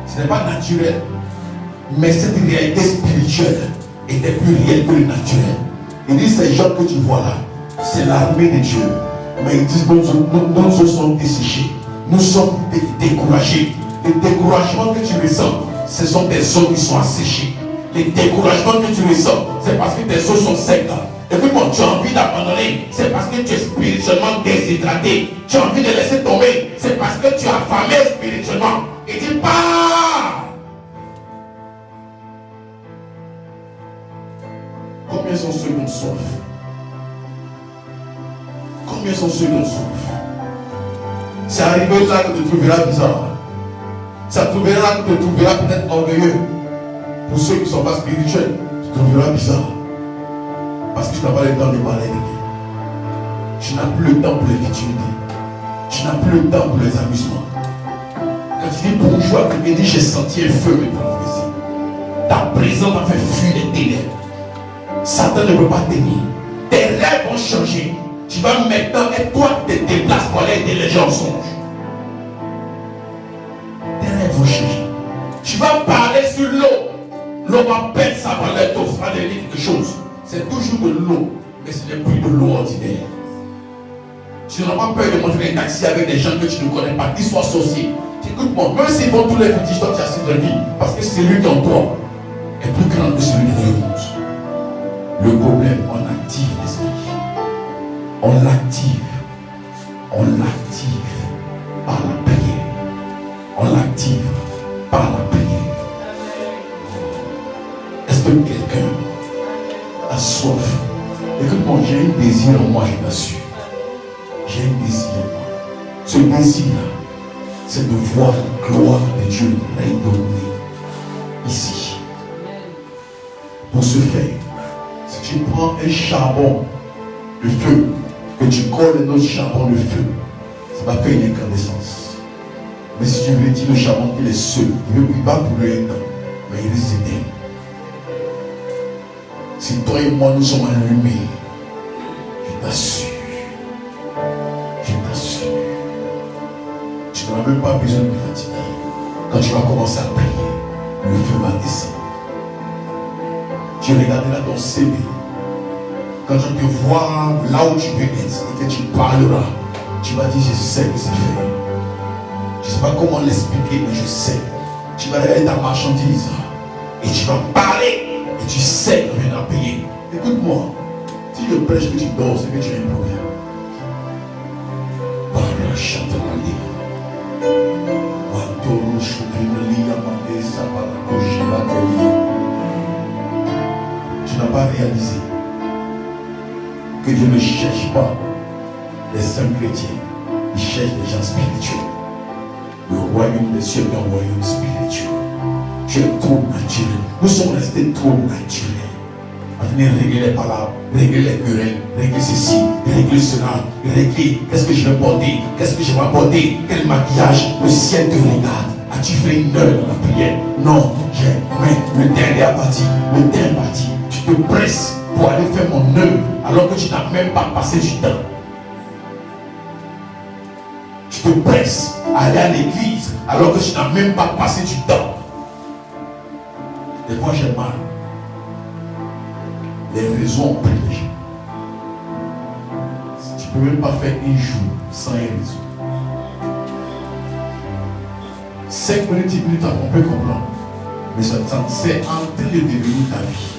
Ce n'est pas naturel. Mais cette réalité spirituelle était plus réelle que le naturel. Il dit, ces gens que tu vois là, c'est l'armée de Dieu. Mais ils disent, nos os sont desséchés. Nous sommes découragés. Les découragements que tu ressens, ce sont des os qui sont asséchés. Les découragements que tu ressens, c'est parce que tes os sont secs. Écoute-moi, tu as envie d'abandonner, c'est parce que tu es spirituellement déshydraté. Tu as envie de laisser tomber, c'est parce que tu as affamé spirituellement. Et dis pas. Combien sont ceux qui ont soif? Combien sont ceux qui ont soif? C'est arrivé là que tu te trouveras bizarre. Ça te trouvera là que tu te trouveras peut-être orgueilleux. Pour ceux qui ne sont pas spirituels, tu te trouveras bizarre. Parce que tu n'as pas le temps de parler de Dieu. Tu n'as plus le temps pour les futilités. Tu n'as plus le temps pour les amusements. Quand tu dis bonjour, tu me dis j'ai senti un feu me traverser. Ta présence m'a fait fuir les ténèbres. Satan ne peut pas tenir. Tes rêves vont changer. Tu vas maintenant être toi qui te déplaces pour aller aider les gens en songe. Tes rêves vont changer. Tu vas parler sur l'eau. L'eau va perdre sa valeur, t'offrira de dire quelque chose. C'est toujours de l'eau, mais ce n'est plus de l'eau ordinaire. Tu n'auras pas peur de monter un taxi avec des gens que tu ne connais pas, qu'ils soient associés. Écoute-moi, même s'ils vont tous les petits temps, tu as cette vie, parce que celui qui en toi est plus grand que celui qui renonce. Le problème, on active l'esprit. On l'active. On l'active par la prière. On l'active par la prière. Est-ce que quelqu'un a soif? Écoute-moi, j'ai un désir en moi, je t'assure. J'ai un désir en moi. Ce désir-là, c'est de voir la gloire de Dieu rayonner ici. Pour ce faire, si tu prends un charbon de feu, que tu colles un autre charbon de feu, ça va faire une incandescence. Mais si tu retires le charbon qu'il est seul, il ne va pas brûler un temps, mais il risque d'éteindre. Si toi et moi nous sommes allumés, je t'assure, tu n'auras même pas besoin de te fatiguer. Quand tu vas commencer à prier, le feu va descendre. Tu regarderas ton CV. Quand tu te vois là où tu veux être et que tu parleras, tu vas dire, je sais que c'est fait. Je ne sais pas comment l'expliquer, mais je sais. Tu vas regarder ta marchandise et tu vas parler. Et tu sais que tu viens à payer. Écoute-moi, si je prêche que tu dors, c'est que tu as un problème. Parle, chante la ligne. Tu n'as pas réalisé que Dieu ne cherche pas les saints chrétiens, il cherche des gens spirituels. Le royaume des cieux est un royaume spirituel. Tu es trop naturel. Nous sommes restés trop naturels. On venir régler les palabres, régler les querelles, régler ceci, régler cela, régler qu'est-ce que je vais porter, qu'est-ce que je vais porter, quel maquillage, le ciel te regarde. As-tu fait une heure dans la prière? Non, mais le dernier a parti, le dernier est parti. Tu te presses pour aller faire mon œuvre alors que tu n'as même pas passé du temps. Tu te presses à aller à l'église alors que tu n'as même pas passé du temps. Des fois j'ai mal. Les raisons ont pris les gens. Tu ne peux même pas faire un jour sans une raison. 5 minutes, 10 minutes, on peut comprendre. Mais c'est en train de devenir ta vie.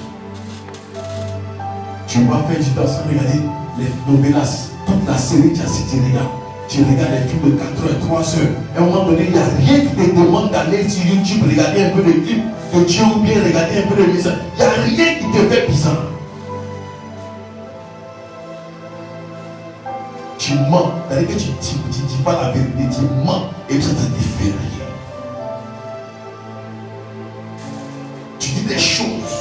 Tu vas faire du temps sans regarder les novelas, toute la série que tu as cité, regarde. Tu regardes les films de 4 heures, 3 heures. À un moment donné, il n'y a rien qui te demande d'aller sur YouTube, regarder un peu de clips de Dieu ou bien regarder un peu de messages. Il n'y a rien qui te fait bizarre. Tu mens, c'est-à-dire que tu ne dis pas la vérité, tu mens et puis ça ne te fait rien. Tu dis des choses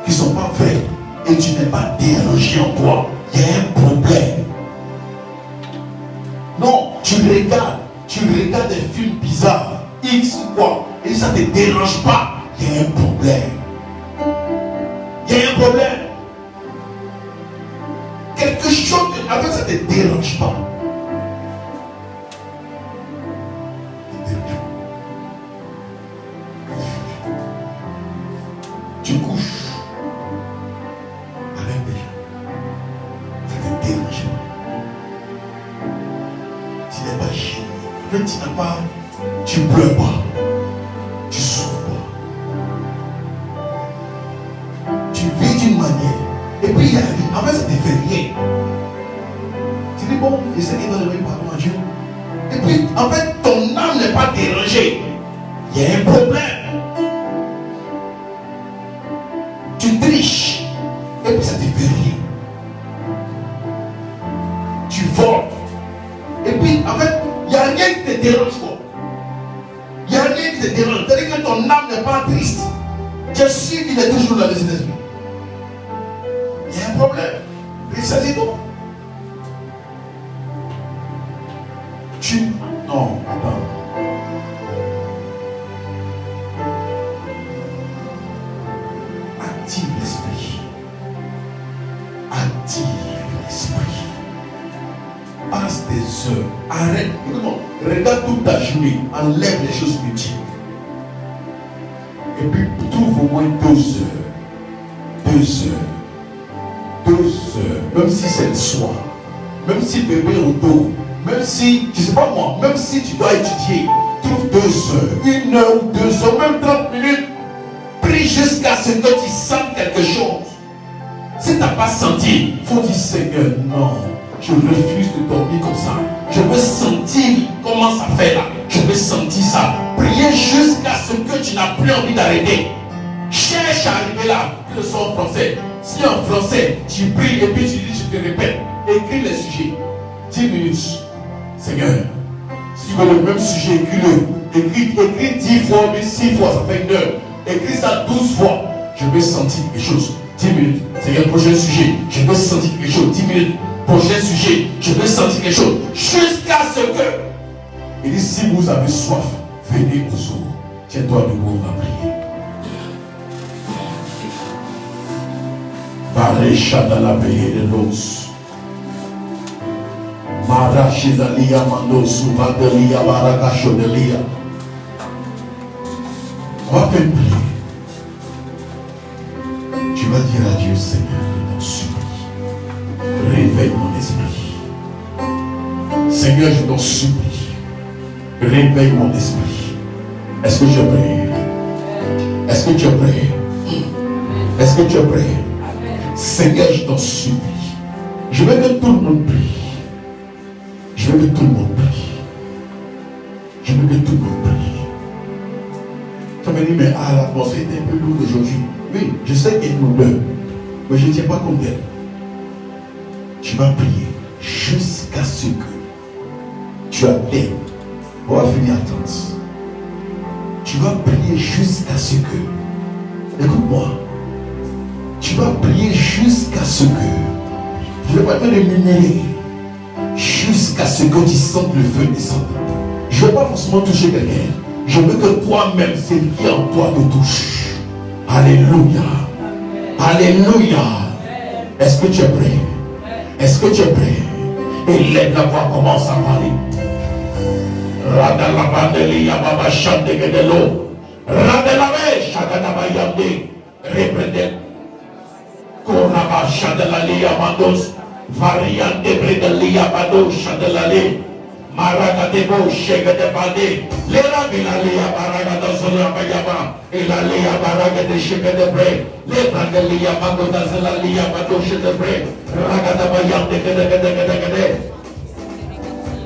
qui ne sont pas vraies et tu n'es pas dérangé en toi. Il y a un problème. Non, tu regardes des films bizarres, X ou quoi, et ça ne te dérange pas, il y a un problème. Il y a un problème. Quelque chose, avec ça ne te dérange pas. Tu couches avec des gens, ça ne te dérange pas. Tu n'es pas gêné. En fait, tu n'as pas, tu ne pleures pas, tu souffres pas. Tu vis d'une manière, et puis il y a rien. En fait, ça ne te fait rien. Tu dis, bon, j'essaie de demander pardon à Dieu. Et puis, en fait, ton âme n'est pas dérangée. Il y a un problème. Tu triches, et puis ça te fait rien. Tu voles, et puis en fait, il n'y a rien qui te dérange. Il n'y a rien qui te dérange. C'est-à-dire que ton âme n'est pas triste. Tu es sûr qu'il est toujours dans le Saint-Esprit. Il y a un problème. Il s'agit donc. Non, attends. Active l'esprit. Active l'esprit. Passe des heures. Arrête. Écoute-moi. Regarde toute ta journée. Enlève les choses futiles. Et puis trouve au moins 2 heures. 2 heures. 2 heures. Même si c'est le soir. Même si bébé est au dos. Même si, je ne sais pas moi, même si tu dois étudier. Trouve 2 heures. 1 heure ou 2 heures. Même 30 minutes. Prie jusqu'à ce que tu sentes quelque chose. Si tu n'as pas senti, il faut dire Seigneur, non, je refuse de dormir comme ça. Je veux sentir comment ça fait là. Je veux sentir ça. Priez jusqu'à ce que tu n'as plus envie d'arrêter. Cherche à arriver là, que ce soit en français. Si en français, tu pries et puis tu dis, je te répète, écris les sujets. 10 minutes. Seigneur, si tu veux le même sujet, écris-le. Écris 10 fois, mais 6 fois, ça fait 1 heure. Écris ça 12 fois. Je veux sentir quelque chose. 10 minutes. Seigneur, prochain sujet. Je veux sentir quelque chose. 10 minutes. Prochain sujet. Je veux sentir quelque chose. Jusqu'à ce que. Il dit, si vous avez soif, venez aux eaux. Tiens-toi debout, on va prier. Barecha dans la paix de l'os. Marachidalia mandosu vadelia barakachodelia. On va faire une prière. Tu vas dire à Dieu, Seigneur, je t'en supplie. Réveille mon esprit. Seigneur, je t'en supplie. Réveille mon esprit. Est-ce que tu es prêt? Est-ce que tu es prêt? Est-ce que tu es prêt? Seigneur, je t'en supplie. Je veux que tout le monde prie. Je veux que tout le monde prie. Je veux que tout le monde prie. Tu m'as dit, mais l'atmosphère est un peu lourde aujourd'hui. Oui, je sais qu'il y a une odeur, mais je ne tiens pas compte d'elle. Tu vas prier jusqu'à ce que tu atteignes. On va finir à 30. Tu vas prier jusqu'à ce que, écoute-moi, tu vas prier jusqu'à ce que, je ne vais pas te le murmurer, jusqu'à ce que tu sentes le feu descendre. Je ne vais pas forcément toucher quelqu'un. Je veux que toi-même, ce qui est en toi te touche. Alléluia. Alléluia. Est-ce que tu es prêt? Est-ce que tu es prêt? Et lève la voix, commence à parler. Radalabandeli yababa chante de l'eau. Radelabe chakadaba yamde. Reprendez. Koraba chadalali yamandos. Variante bredeli yabado chadalali. Maragadebo shega de bade. Lera bilalia baraga dozola bayaba. Ilalia baraga de shega de bre. Lera galia bado dazalalia bado shega de bre. Ragada bayam de.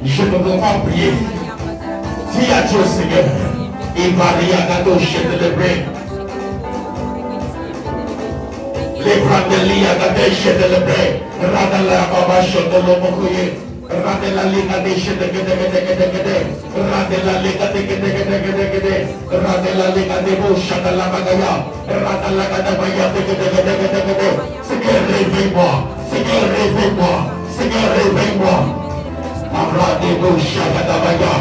Je ne veux pas prier. Dis à Dieu, Seigneur. Ivalia gado shega de bre. Lera galia gade shega de bre. Radala baba shega de mokoye. Radela liga de shede Radela liga de Radela liga de boshada la bagaya. Radela gada baya de. Seigneur, réveille-moi. Seigneur, réveille-moi. Seigneur, réveille-moi. Amra de boshada baya.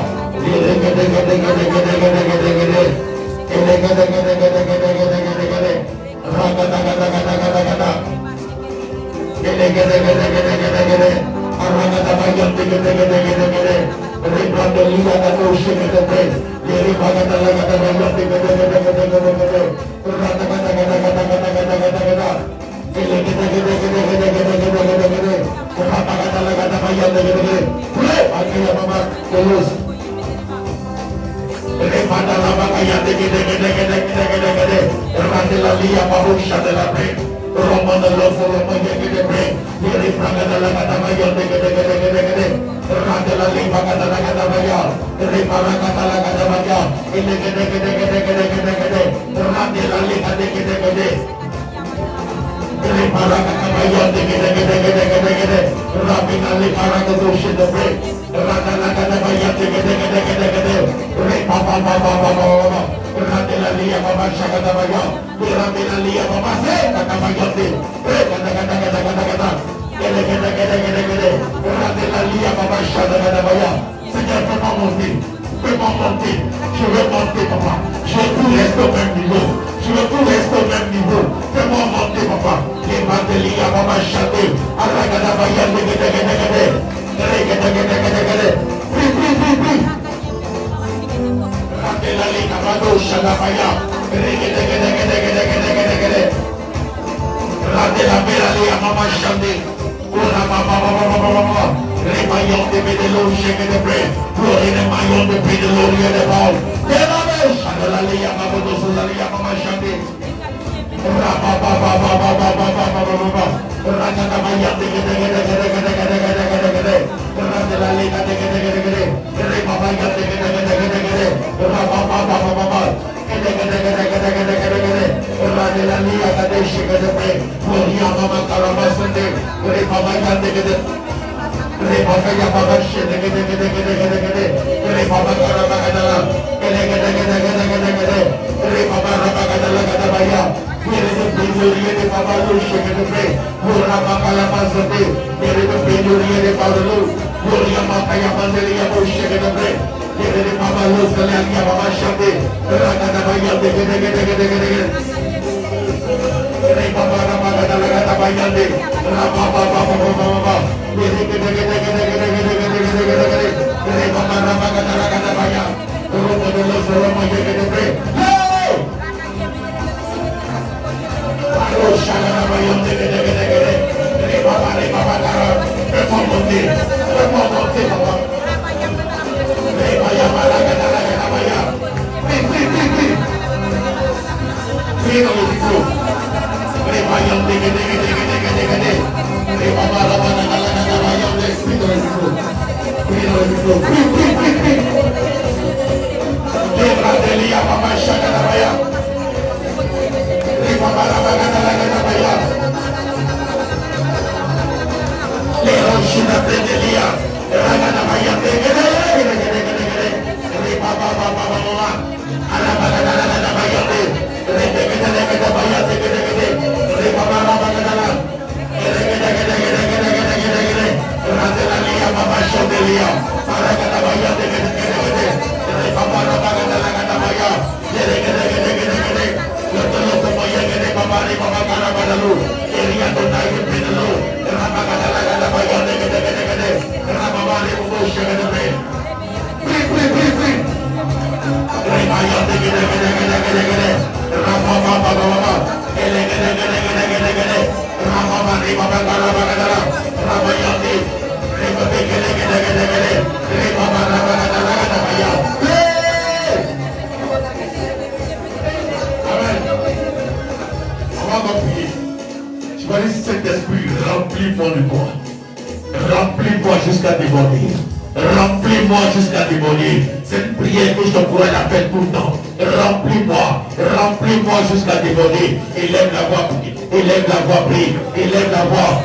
Remplis-moi jusqu'à déborder. Remplis-moi jusqu'à déborder. Cette prière que je pourrais la faire tout le temps. Remplis-moi. Remplis-moi jusqu'à déborder. Élève la voix. Élève la voix, prie. Élève la voix.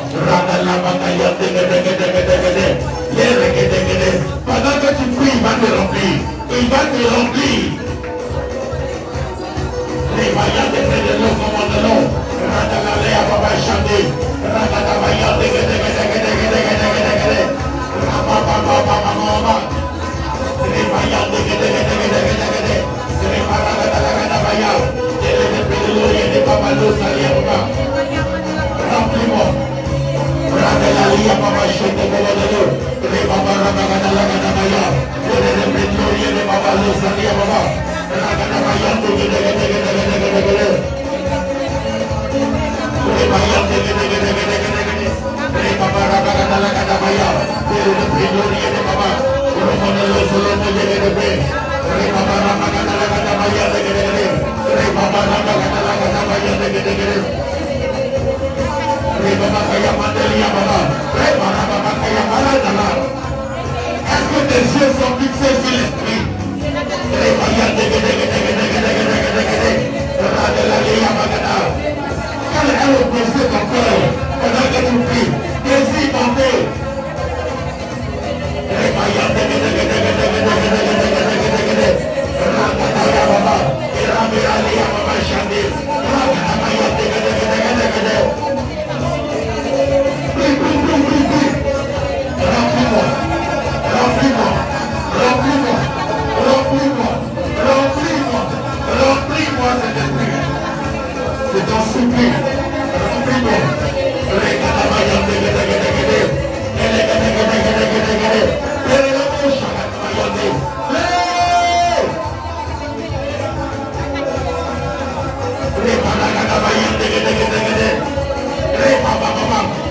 Pendant que tu pries, il va te remplir. Il va te remplir. Les vaillants de près de l'eau, comment de l'eau. Radalalea Baba Chande. Radadabaya de les vaillants de Est-ce que tes yeux sont fixés sur l'esprit? Quel est le plaisir ton cœur pendant que tu pries? Désire monter. Remplis-moi cet esprit. C'est ton supplie. Remplis-moi.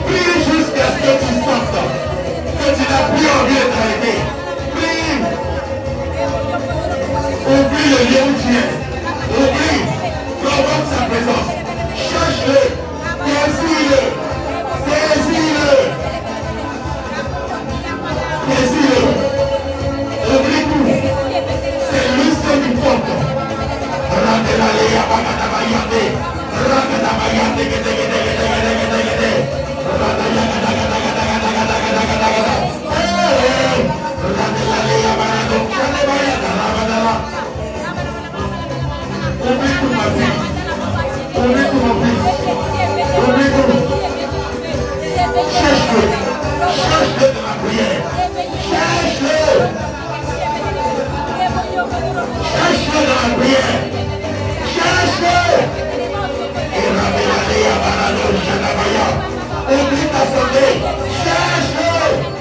Prie jusqu'à ce que tu sentes que tu n'as plus envie de t'arrêter. Prie. Oublie le lieu où tu es. Oublie. Provoque sa présence. Cherche-le. Désire-le. Désire-le. Désire-le. Oublie tout. C'est lui seul qui porte. Oublie tout ma vie. Oublie tout mon fils. Oublie tout. Cherche-le. Cherche-le dans la prière. Cherche-le. Cherche-le dans la prière. Cherche-le. Oublie ta santé. Cherche-le.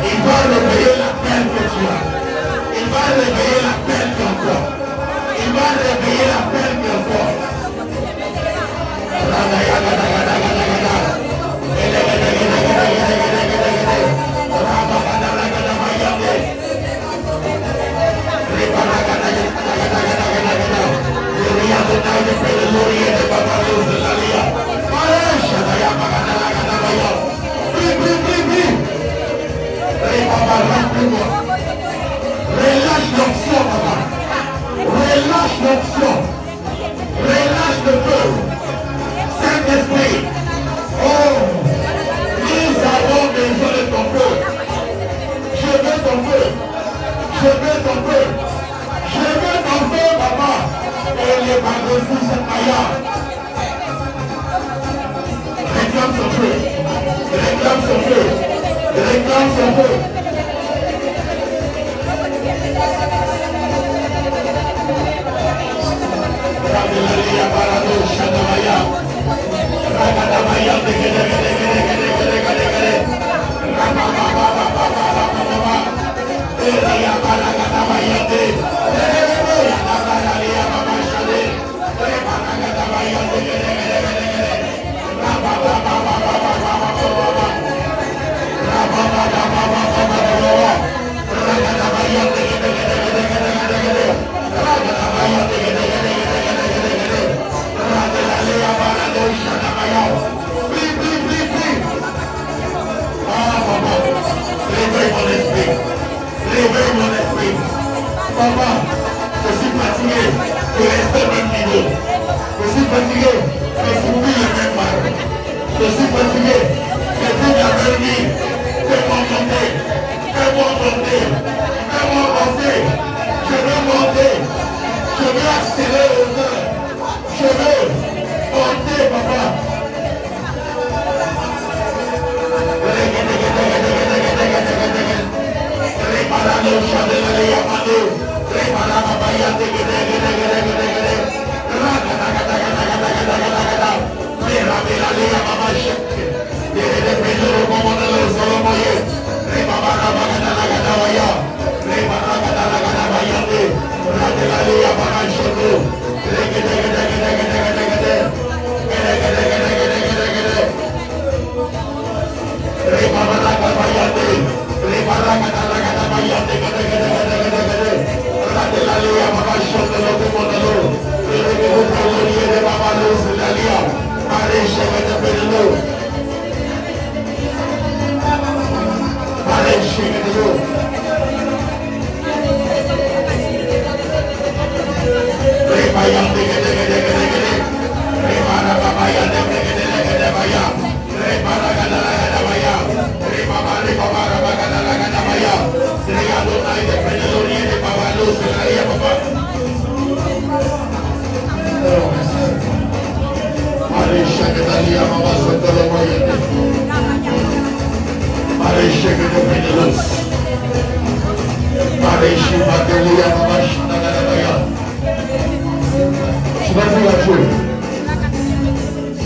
Il va réveiller la peine que tu as. Il va réveiller la peine que encore. Il va réveiller la peine que encore. Relâche l'option, papa. Relâche l'option. Relâche le feu. Saint-Esprit. Oh, nous avons besoin de ton feu. Je veux ton feu. Je veux ton feu. Je veux ton feu, papa. Et les bagosous sont ailleurs. Réclame son feu. Réclame son feu. Réclame son feu.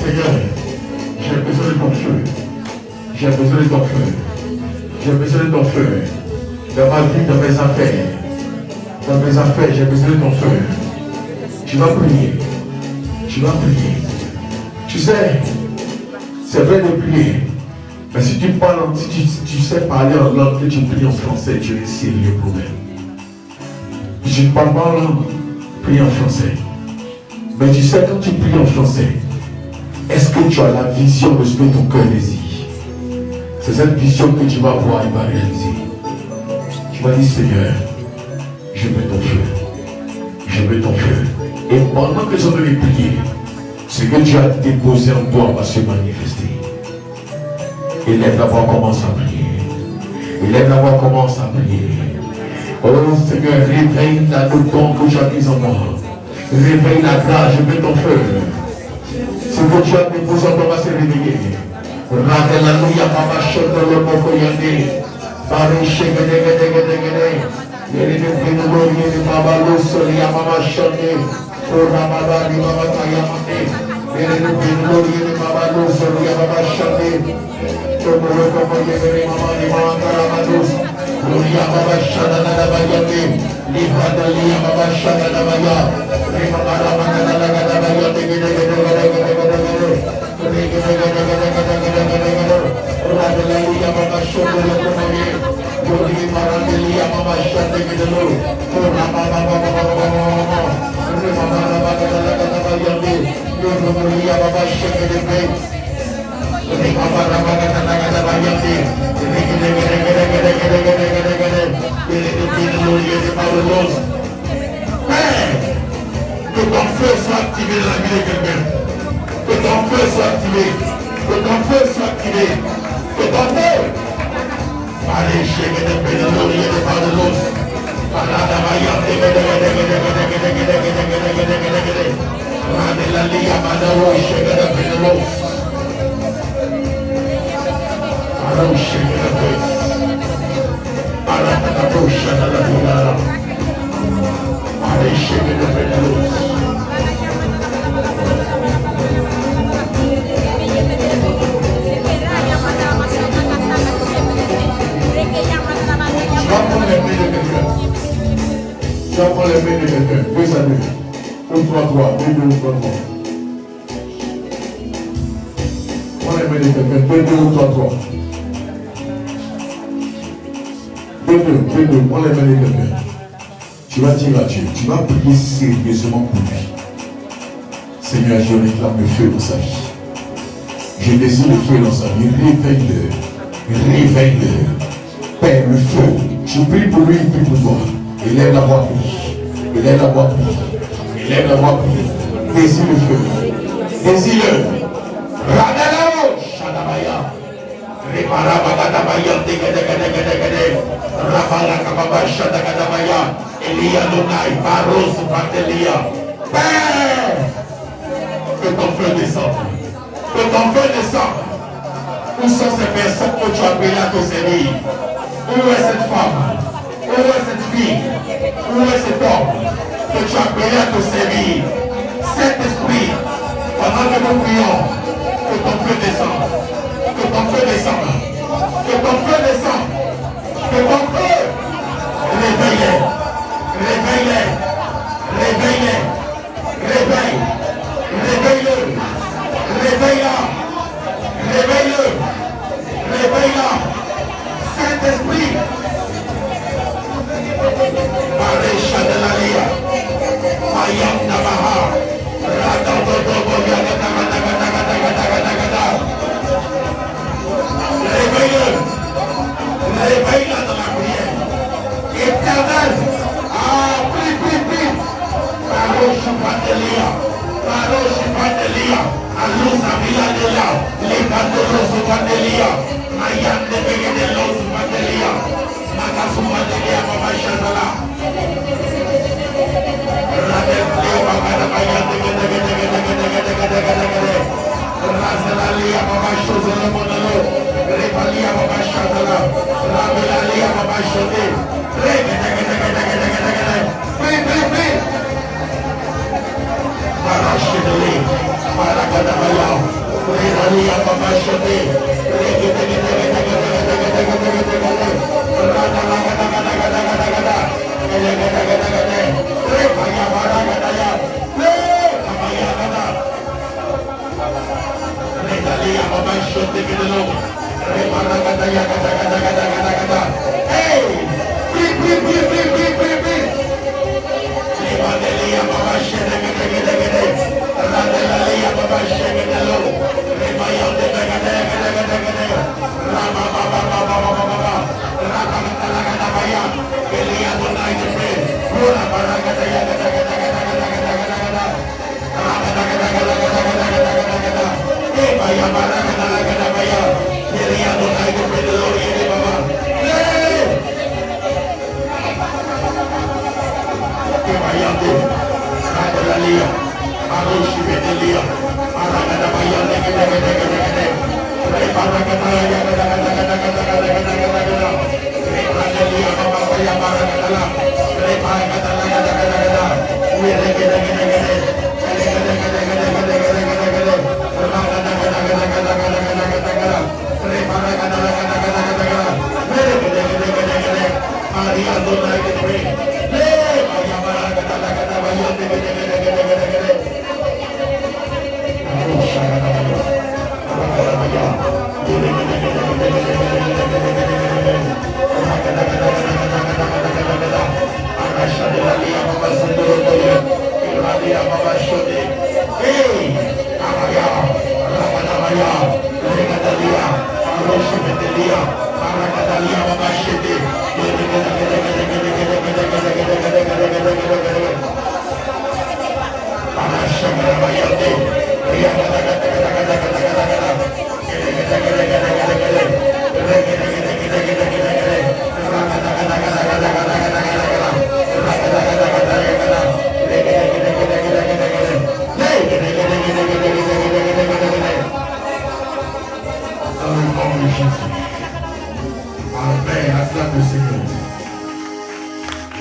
Seigneur, j'ai besoin de ton feu. J'ai besoin de ton feu. J'ai besoin de ton feu. Dans ma vie, dans mes affaires. Dans mes affaires, j'ai besoin de ton feu. Tu vas prier. Tu vas prier. Tu sais, c'est vrai de prier. Mais si tu parles, si tu sais parler en langue, que tu pries en français, tu es sérieux problème. Si tu ne parles pas en langue, prie en français. Mais tu sais, quand tu pries en français, est-ce que tu as la vision de ce que ton cœur désire? C'est cette vision que tu vas voir et va réaliser. Tu vas dire, Seigneur, je veux ton feu. Je veux ton feu. Et pendant que je vais prier, ce que tu as déposé en toi va se manifester. Élève la voix, commence à prier. Élève la voix, commence à prier. Oh Seigneur, réveille la don que tu as mis en moi. Réveille la grâce, je veux ton feu. Ce que tu as déposé en toi va se réveiller. Radelalouya Mama Shoto Lomoko Yande. Pare Shegedegedegedegede. Yere Pinolo Yere Baba Losolia Mama Shonde. Ora Baba Di Mama Kayamate. Yere Pinolo Yere Baba Losolia Mama Shonde. Tomoro Como Yere Mama Di Mama Karamados. Gloria Baba Shana Nadabayande. Libradolia Baba Shana Nabaya. Rima Baba Nadabayande. Radelalia Baba Shoto Lomoko. Gloria Marandelia Mama Shande Gedelo. Ora Baba Gloria Baba Shegedebe. Que ton feu soit activé dans la vie de quelqu'un. Que ton feu soit activé. Que ton feu soit activé. Que ton feu. Allez, chérie de Pédalorie et de Pardelos. Parada Mayante. Radelalia Madaro, chérie de Pédalos. Parou, chérie de Pédalos. Parada Shana la Pura. Allez, chérie de Pédalos. Tu vas prendre les mains de quelqu'un. Tu vas prendre les mains de quelqu'un. 2 à 2. 1, 3, 3. 2, 2, 3, 3. Prends les mains de quelqu'un. 2, 2, 3, 3. 2, 2, 2, 2. Prends les mains de quelqu'un. Tu vas dire à Dieu. Tu vas prier sérieusement pour lui. Seigneur, je réclame le feu dans sa vie. Je désire le feu dans sa vie. Réveille-le. Réveille-le. Père, le feu. Je prie pour lui, je prie pour toi. Élève la voix, prie. Élève la voix, prie. Élève la voix, prie. Désire le feu. Désire-le. Radalao, Shadabaya. Reparabagatabaya, Degedegedegedegede. Rabalakababa, Shadagadabaya. Elia Donai, Baros, Vatelia. Père, que ton feu descende. Que ton feu descende. Où sont ces personnes que tu as appelées à te servir? Où est cette femme? Où est cette fille? Où est cet homme que tu as appelé à te servir? Cet esprit, pendant que nous prions, que ton feu descende. Que ton feu descende. Que ton feu descende. Que ton feu réveille-les. Réveille-les. Réveille-les. Réveille. Réveille-le. Réveille-la. Réveille-le. Réveille-la. Saint-Esprit. Marécha de la Lia. Mayam Namaha. Réveille-le. Réveille-la dans la prière. Éternel. Ah, prie, prie, prie. Maroche Patelia. Maroche Patelia. Alusa Villadelia. Les Pantoros Patelia. Mayam de Begedelos Patelia. Magasu Patelia, Mama Shazala. Radelia, Magada Maya, Azalalia Baba Shozela Monalo, Repalia Baba Shatala, Rabilalia Baba Shote, Marashidali, Marakadabaya, Repalia Baba Shote,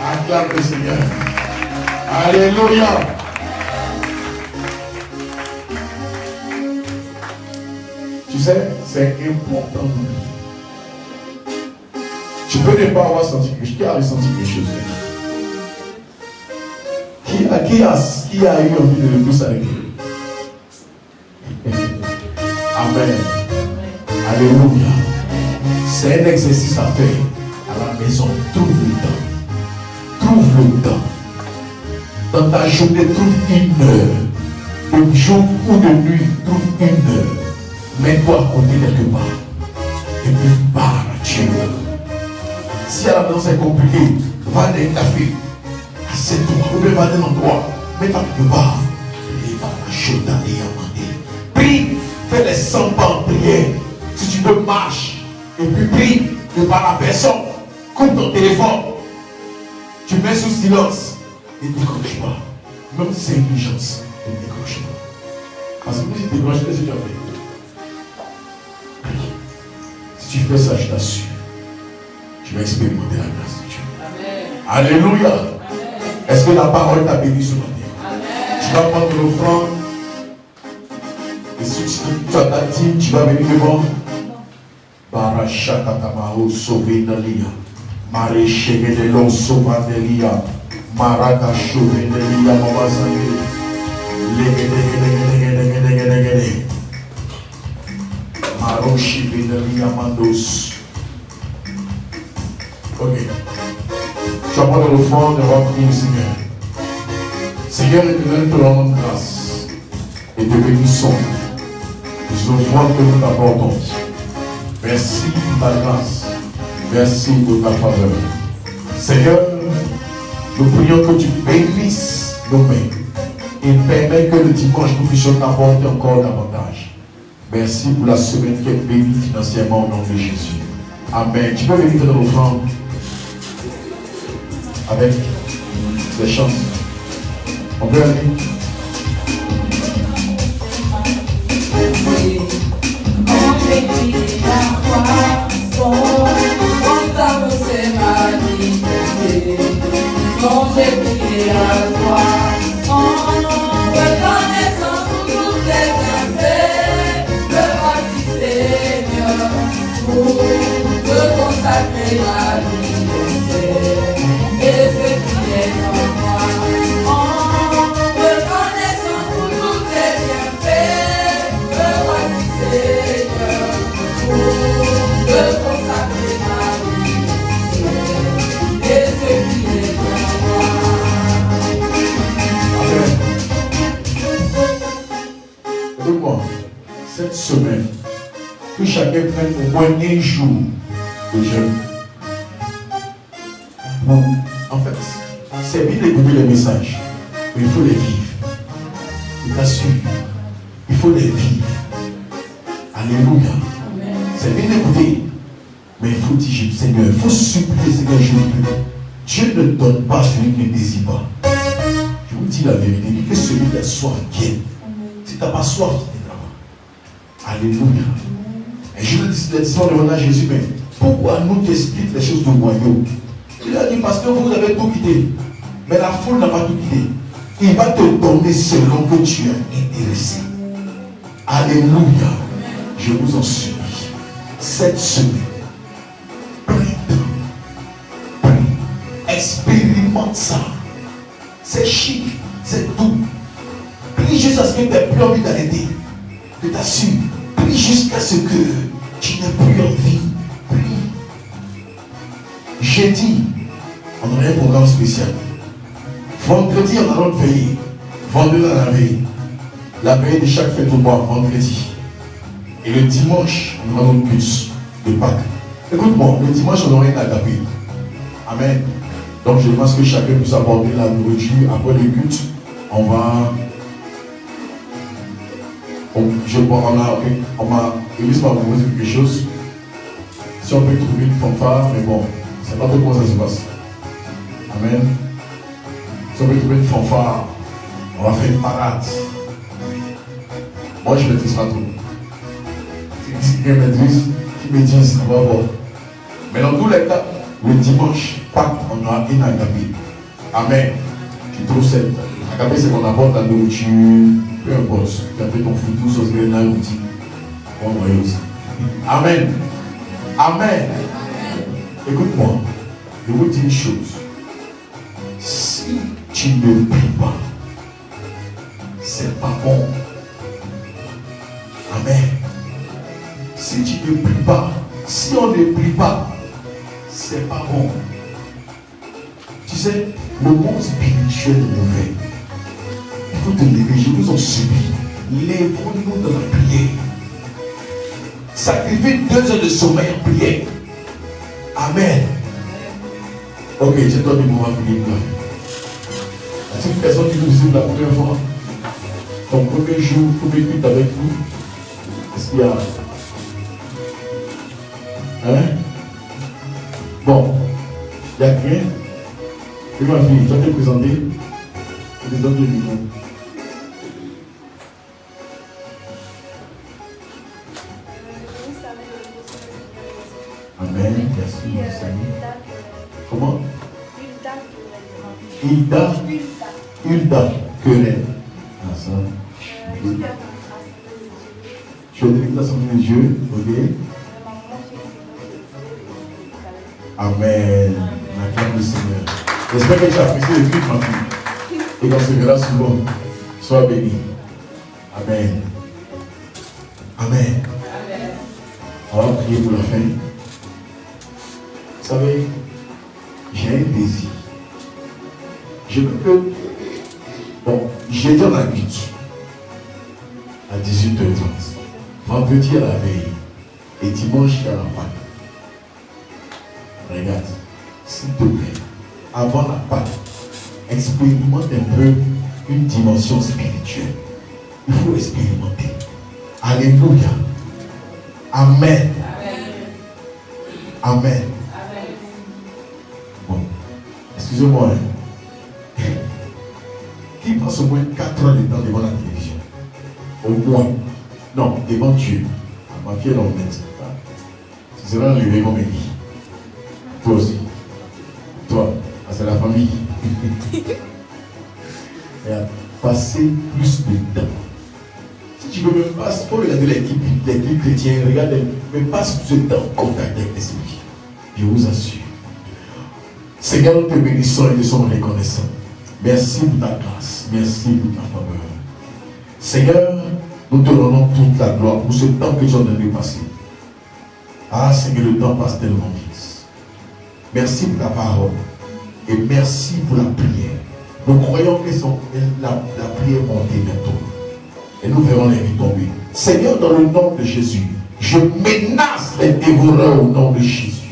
Acclame le Seigneur. Alléluia. Tu sais, c'est important d'oublier. Tu peux ne pas avoir senti quelque chose. Qui a ressenti quelque chose? Qui a eu envie de le plus avec lui? Amen. Alléluia. C'est un exercice à faire à la maison. Trouve le temps. Trouve le temps. Dans ta journée, trouve une heure. De jour ou de nuit, trouve une heure. Mets-toi à côté quelque part. Et puis parle à Dieu. Si à la maison c'est compliqué, va dans un café. Assieds-toi. Ou bien va dans un endroit. Mets-toi quelque part. Prie. Fais les 100 pas en prière. Si tu veux, marche. Et puis prie. Ne parle à personne. Coupe ton téléphone. Tu mets sous silence. Ne décroche pas. Même si c'est une urgence, ne décroche pas. Parce que si tu décroches, qu'est-ce que tu as fait? Si tu fais ça, je t'assure, tu vas expérimenter la grâce de Dieu. Amen. Alléluia. Amen. Est-ce que la parole t'a béni ce matin? Amen. Tu vas prendre l'offrande. Et si tu as ta dîme, tu vas venir devant. Barashakatamao Sovenalia. Maréchegelelo Sovandelia. Maraka Shovenelia Mavazani. Legedegedegedegedegedegede. Maroshi Venelia Mandos. Ok. Tu vas prendre l'offrande et on va prier le Seigneur. Seigneur, éternel, te rendre grâce et te bénissons les offrandes que nous t'apportons. Merci pour ta grâce. Merci pour ta faveur. Seigneur, nous prions que tu bénisses nos mains et permets que le dimanche nous puissions t'apporter encore davantage. Merci pour la semaine qui est bénie financièrement au nom de Jésus. Amen. Tu peux venir dans l'offrande avec les chants. On peut aller. j'écris à toi, ton amour s'est manifesté. Non, j'écris à toi, en reconnaissant pour tous tes bienfaits. Me voici Seigneur, pour te consacrer ma vie entière. Et ce qui est en moi, en reconnaissant pour tous tes bienfaits. Me voici Seigneur, pour te consacrer ma vie entière. Et ce qui est en moi. Écoute-moi, cette semaine, que chacun prenne au moins un jour de jeûne. Bon, en fait, c'est bien d'écouter les messages, mais il faut les vivre. Je t'assure, il faut les vivre. Alléluia. C'est bien d'écouter, mais il faut dire, Seigneur, il faut supplier, Seigneur, je vous prie. Dieu ne donne pas celui qui ne désire pas. Je vous dis la vérité, il dit que celui qui a soif vienne. Si tu n'as pas soif, tu ne pas. Alléluia. Et je le dis, les disciples demandent à Jésus, mais pourquoi nous t'expliques les choses du royaume? Il a dit, parce que vous avez tout quitté. Mais la foule n'a pas tout quitté. Il va te donner selon que tu es intéressé. Alléluia. Je vous en supplie. Cette semaine, prie, expérimente ça. C'est chic, c'est doux. Prie jusqu'à ce que tu n'aies plus envie d'arrêter. Je t'assure. Prie jusqu'à ce que tu n'aies plus envie. Prie. Jeudi, on aurait un programme spécial. Vendredi, on a notre veillée. Vendredi, on a la veille. La veille de chaque fête au mois, vendredi. Et le dimanche, on aura notre bus de Pâques. Écoute-moi, le dimanche, on aura une agapé. Amen. Donc, je pense que chacun puisse apporter la nourriture. Après le culte, on va. Élise m'a proposé quelque chose. Si on peut trouver une fanfare, mais bon, c'est pas trop comment ça se passe. Amen. Si on peut trouver une fanfare, on va faire une parade. Moi, je ne maîtrise pas tout. Si quelqu'un maîtrise, qui maîtrise, on va voir. Mais dans tous les cas, le dimanche, Pâques, on aura une agapé. Amen. Tu trouves cette agapé, c'est qu'on apporte la nourriture, peu importe. Tu as fait ton foutu, sauce grenade, outil. On va aussi. Amen. Amen. Écoute-moi, je vous dis une chose. Si tu ne pries pas, c'est pas bon. Amen. Si tu ne pries pas, si on ne prie pas, c'est pas bon. Tu sais, le monde spirituel est mauvais. Il faut te lever, je vous en supplie. Lèvons-nous dans la prière. Sacrifie 2 heures de sommeil en prière. Amen. Ok, je donne une moment à prier pour la vie. Est-ce qu'une personne qui nous visite la première fois, ton premier jour, premier culte avec vous, est-ce qu'il y a. Hein? Bon, il y a rien. Et ma fille, tu vas te présenter. Je te donne le micro. Amen, merci. Comment? Hilda Querelle. Ah, ça. Je vais dire l'Assemblée de Dieu, ok? Amen. Acclame le Seigneur. J'espère que tu as apprécié le culte, ma fille. Et qu'on se verra souvent. Sois béni. Amen. Amen. On va prier pour la fin. Vous savez, j'ai un désir. Je veux que. Bon, j'ai dit en habitude à 18h30. Vendredi à la veille. Et dimanche à la Pâque. Regarde, s'il te plaît, avant la Pâque, expérimente un peu une dimension spirituelle. Il faut expérimenter. Alléluia. Amen. Amen. Bon, excusez-moi. Hein. Qui passe au moins 4 heures de temps devant la télévision? Au moins. Non, devant Dieu. Ma fille est dans le net. Tu seras enlevé comme Élie. Toi aussi. Toi, c'est la famille. Et à passer plus de temps. Si tu veux même pas, faut regarder l'équipe chrétienne, regarde, mais passe plus de temps en contact avec l'esprit. Je vous assure. Seigneur, nous te bénissons et nous sommes reconnaissants. Merci pour ta grâce. Merci pour ta faveur. Seigneur, nous te rendons toute la gloire pour ce temps que tu as donné passer. Ah Seigneur, le temps passe tellement vite. Merci pour ta parole. Et merci pour la prière. Nous croyons que la prière montée bientôt. Et nous verrons les vies tomber. Seigneur, dans le nom de Jésus, je menace les dévoreurs au nom de Jésus.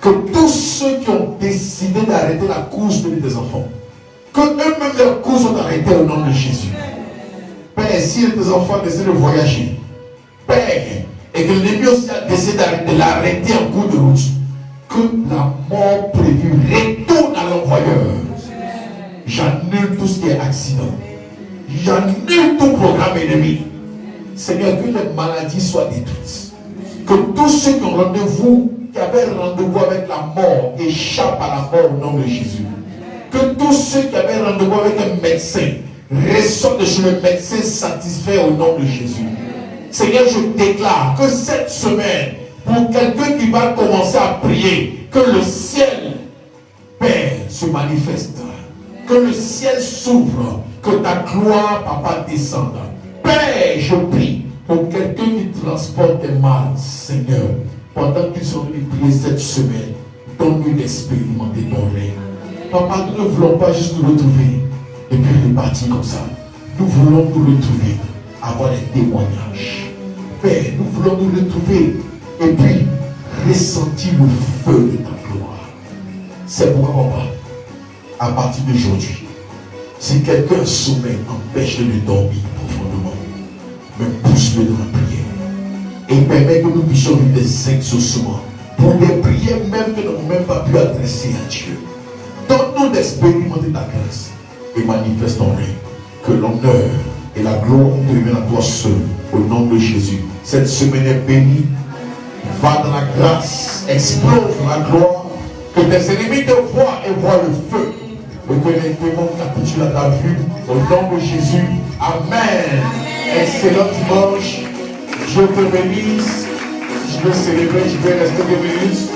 Que tous ceux qui ont décidé d'arrêter la course de tes enfants, que eux-mêmes leurs courses sont arrêtées au nom de Jésus. Père, si tes enfants décident de voyager, Père, et que l'ennemi aussi a décidé de l'arrêter en cours de route, que la mort prévue retourne à l'envoyeur. J'annule tout ce qui est accident. J'annule tout programme ennemi. Seigneur, que les maladies soient détruites. Que tous ceux qui ont rendez-vous, qui avaient rendez-vous avec la mort, échappent à la mort au nom de Jésus. Que tous ceux qui avaient rendez-vous avec un médecin ressortent de chez le médecin satisfaits au nom de Jésus. Seigneur, je déclare que cette semaine, pour quelqu'un qui va commencer à prier, que le ciel, Père, se manifeste. Que le ciel s'ouvre, que ta gloire, Papa, descende. Père, je prie pour quelqu'un qui transporte des mal, Seigneur, pendant qu'ils sont venus prier cette semaine, donne-nous d'expérimenter ton règne. Papa, nous ne voulons pas juste nous retrouver et puis repartir comme ça. Nous voulons nous retrouver, avoir des témoignages. Père, nous voulons nous retrouver et puis ressentir le feu de ta gloire. C'est pourquoi, Papa, à partir d'aujourd'hui, si quelqu'un sommeil empêche-le de dormir profondément, mais pousse-le dans la prière et permet que nous puissions vivre des exaucements pour des prières même que nous n'avons même pas pu adresser à Dieu. Donne-nous d'expérimenter ta grâce et manifeste ton règne. Que l'honneur et la gloire te reviennent à toi seul au nom de Jésus. Cette semaine est bénie. Va dans la grâce, explose dans la gloire. Que tes ennemis te voient et voient le feu. Et que les démons capitulent à ta vue au nom de Jésus. Amen. Excellent dimanche. Dieu te bénisse. Je vais célébrer, je vais rester 2 minutes.